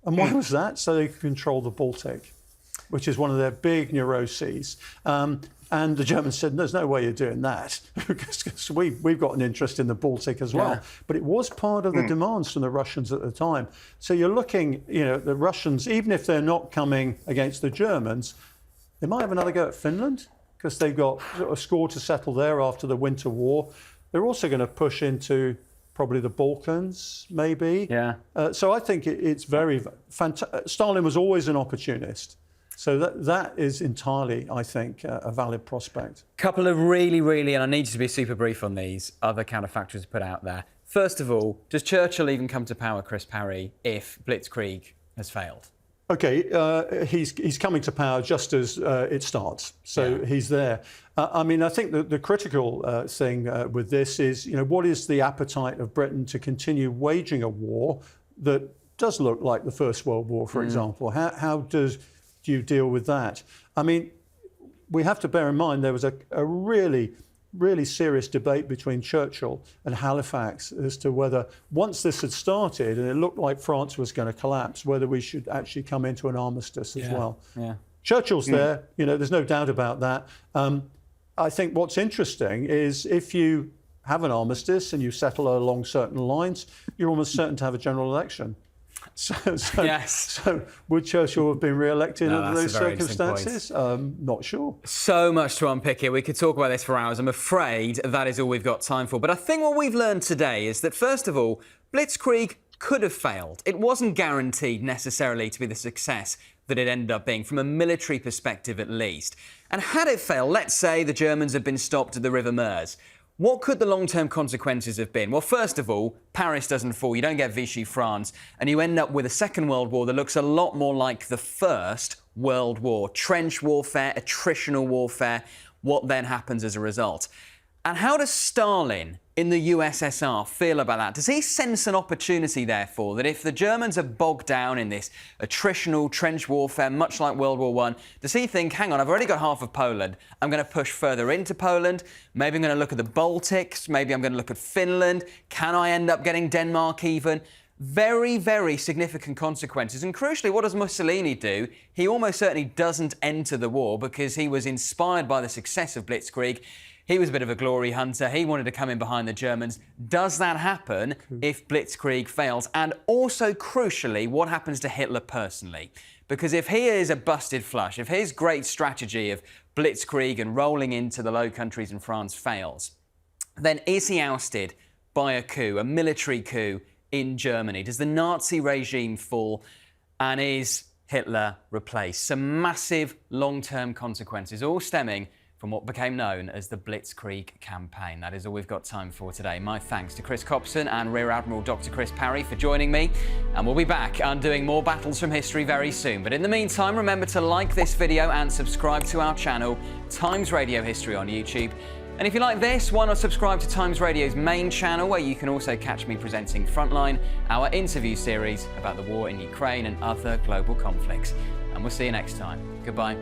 And why was that? So they could control the Baltic, which is one of their big neuroses. And the Germans said, there's no way you're doing that, because we've got an interest in the Baltic as well. But it was part of the demands from the Russians at the time. So you're looking, the Russians, even if they're not coming against the Germans, they might have another go at Finland, because they've got a score to settle there after the Winter War. They're also going to push into probably the Balkans, maybe. So I think it's very fantastic. Stalin was always an opportunist. So that is entirely, I think, a valid prospect. Couple of really, and I need you to be super brief on these, other counterfactuals to put out there. First of all, does Churchill even come to power, Chris Parry, if Blitzkrieg has failed? OK, he's coming to power just as it starts. So he's there. I mean, I think the critical thing with this is, what is the appetite of Britain to continue waging a war that does look like the First World War, for example? How do you deal with that? I mean, we have to bear in mind there was a really, really serious debate between Churchill and Halifax as to whether, once this had started and it looked like France was going to collapse, whether we should actually come into an armistice as well. Churchill's there, there's no doubt about that. I think what's interesting is if you have an armistice and you settle along certain lines, you're almost certain to have a general election. So would Churchill have been re-elected under those circumstances? Not sure. So much to unpick here. We could talk about this for hours. I'm afraid that is all we've got time for. But I think what we've learned today is that, first of all, Blitzkrieg could have failed. It wasn't guaranteed necessarily to be the success that it ended up being, from a military perspective at least. And had it failed, let's say the Germans had been stopped at the River Meuse, what could the long-term consequences have been? Well, first of all, Paris doesn't fall, you don't get Vichy France, and you end up with a Second World War that looks a lot more like the First World War. Trench warfare, attritional warfare, what then happens as a result? And how does Stalin in the USSR feel about that? Does he sense an opportunity, therefore, that if the Germans are bogged down in this attritional trench warfare, much like World War I, does he think, hang on, I've already got half of Poland, I'm going to push further into Poland, maybe I'm going to look at the Baltics, maybe I'm going to look at Finland, can I end up getting Denmark even? Very, very significant consequences. And crucially, what does Mussolini do? He almost certainly doesn't enter the war because he was inspired by the success of Blitzkrieg. He was a bit of a glory hunter. He wanted to come in behind the Germans. Does that happen if Blitzkrieg fails? And also, crucially, what happens to Hitler personally? Because if he is a busted flush, if his great strategy of Blitzkrieg and rolling into the Low Countries and France fails, then is he ousted by a coup, a military coup in Germany? Does the Nazi regime fall, and is Hitler replaced? Some massive long-term consequences, all stemming from what became known as the Blitzkrieg campaign. That is all we've got time for today. My thanks to Chris Copson and Rear Admiral Dr. Chris Parry for joining me. And we'll be back undoing more battles from history very soon. But in the meantime, remember to like this video and subscribe to our channel, Times Radio History on YouTube. And if you like this, why not subscribe to Times Radio's main channel, where you can also catch me presenting Frontline, our interview series about the war in Ukraine and other global conflicts. And we'll see you next time. Goodbye.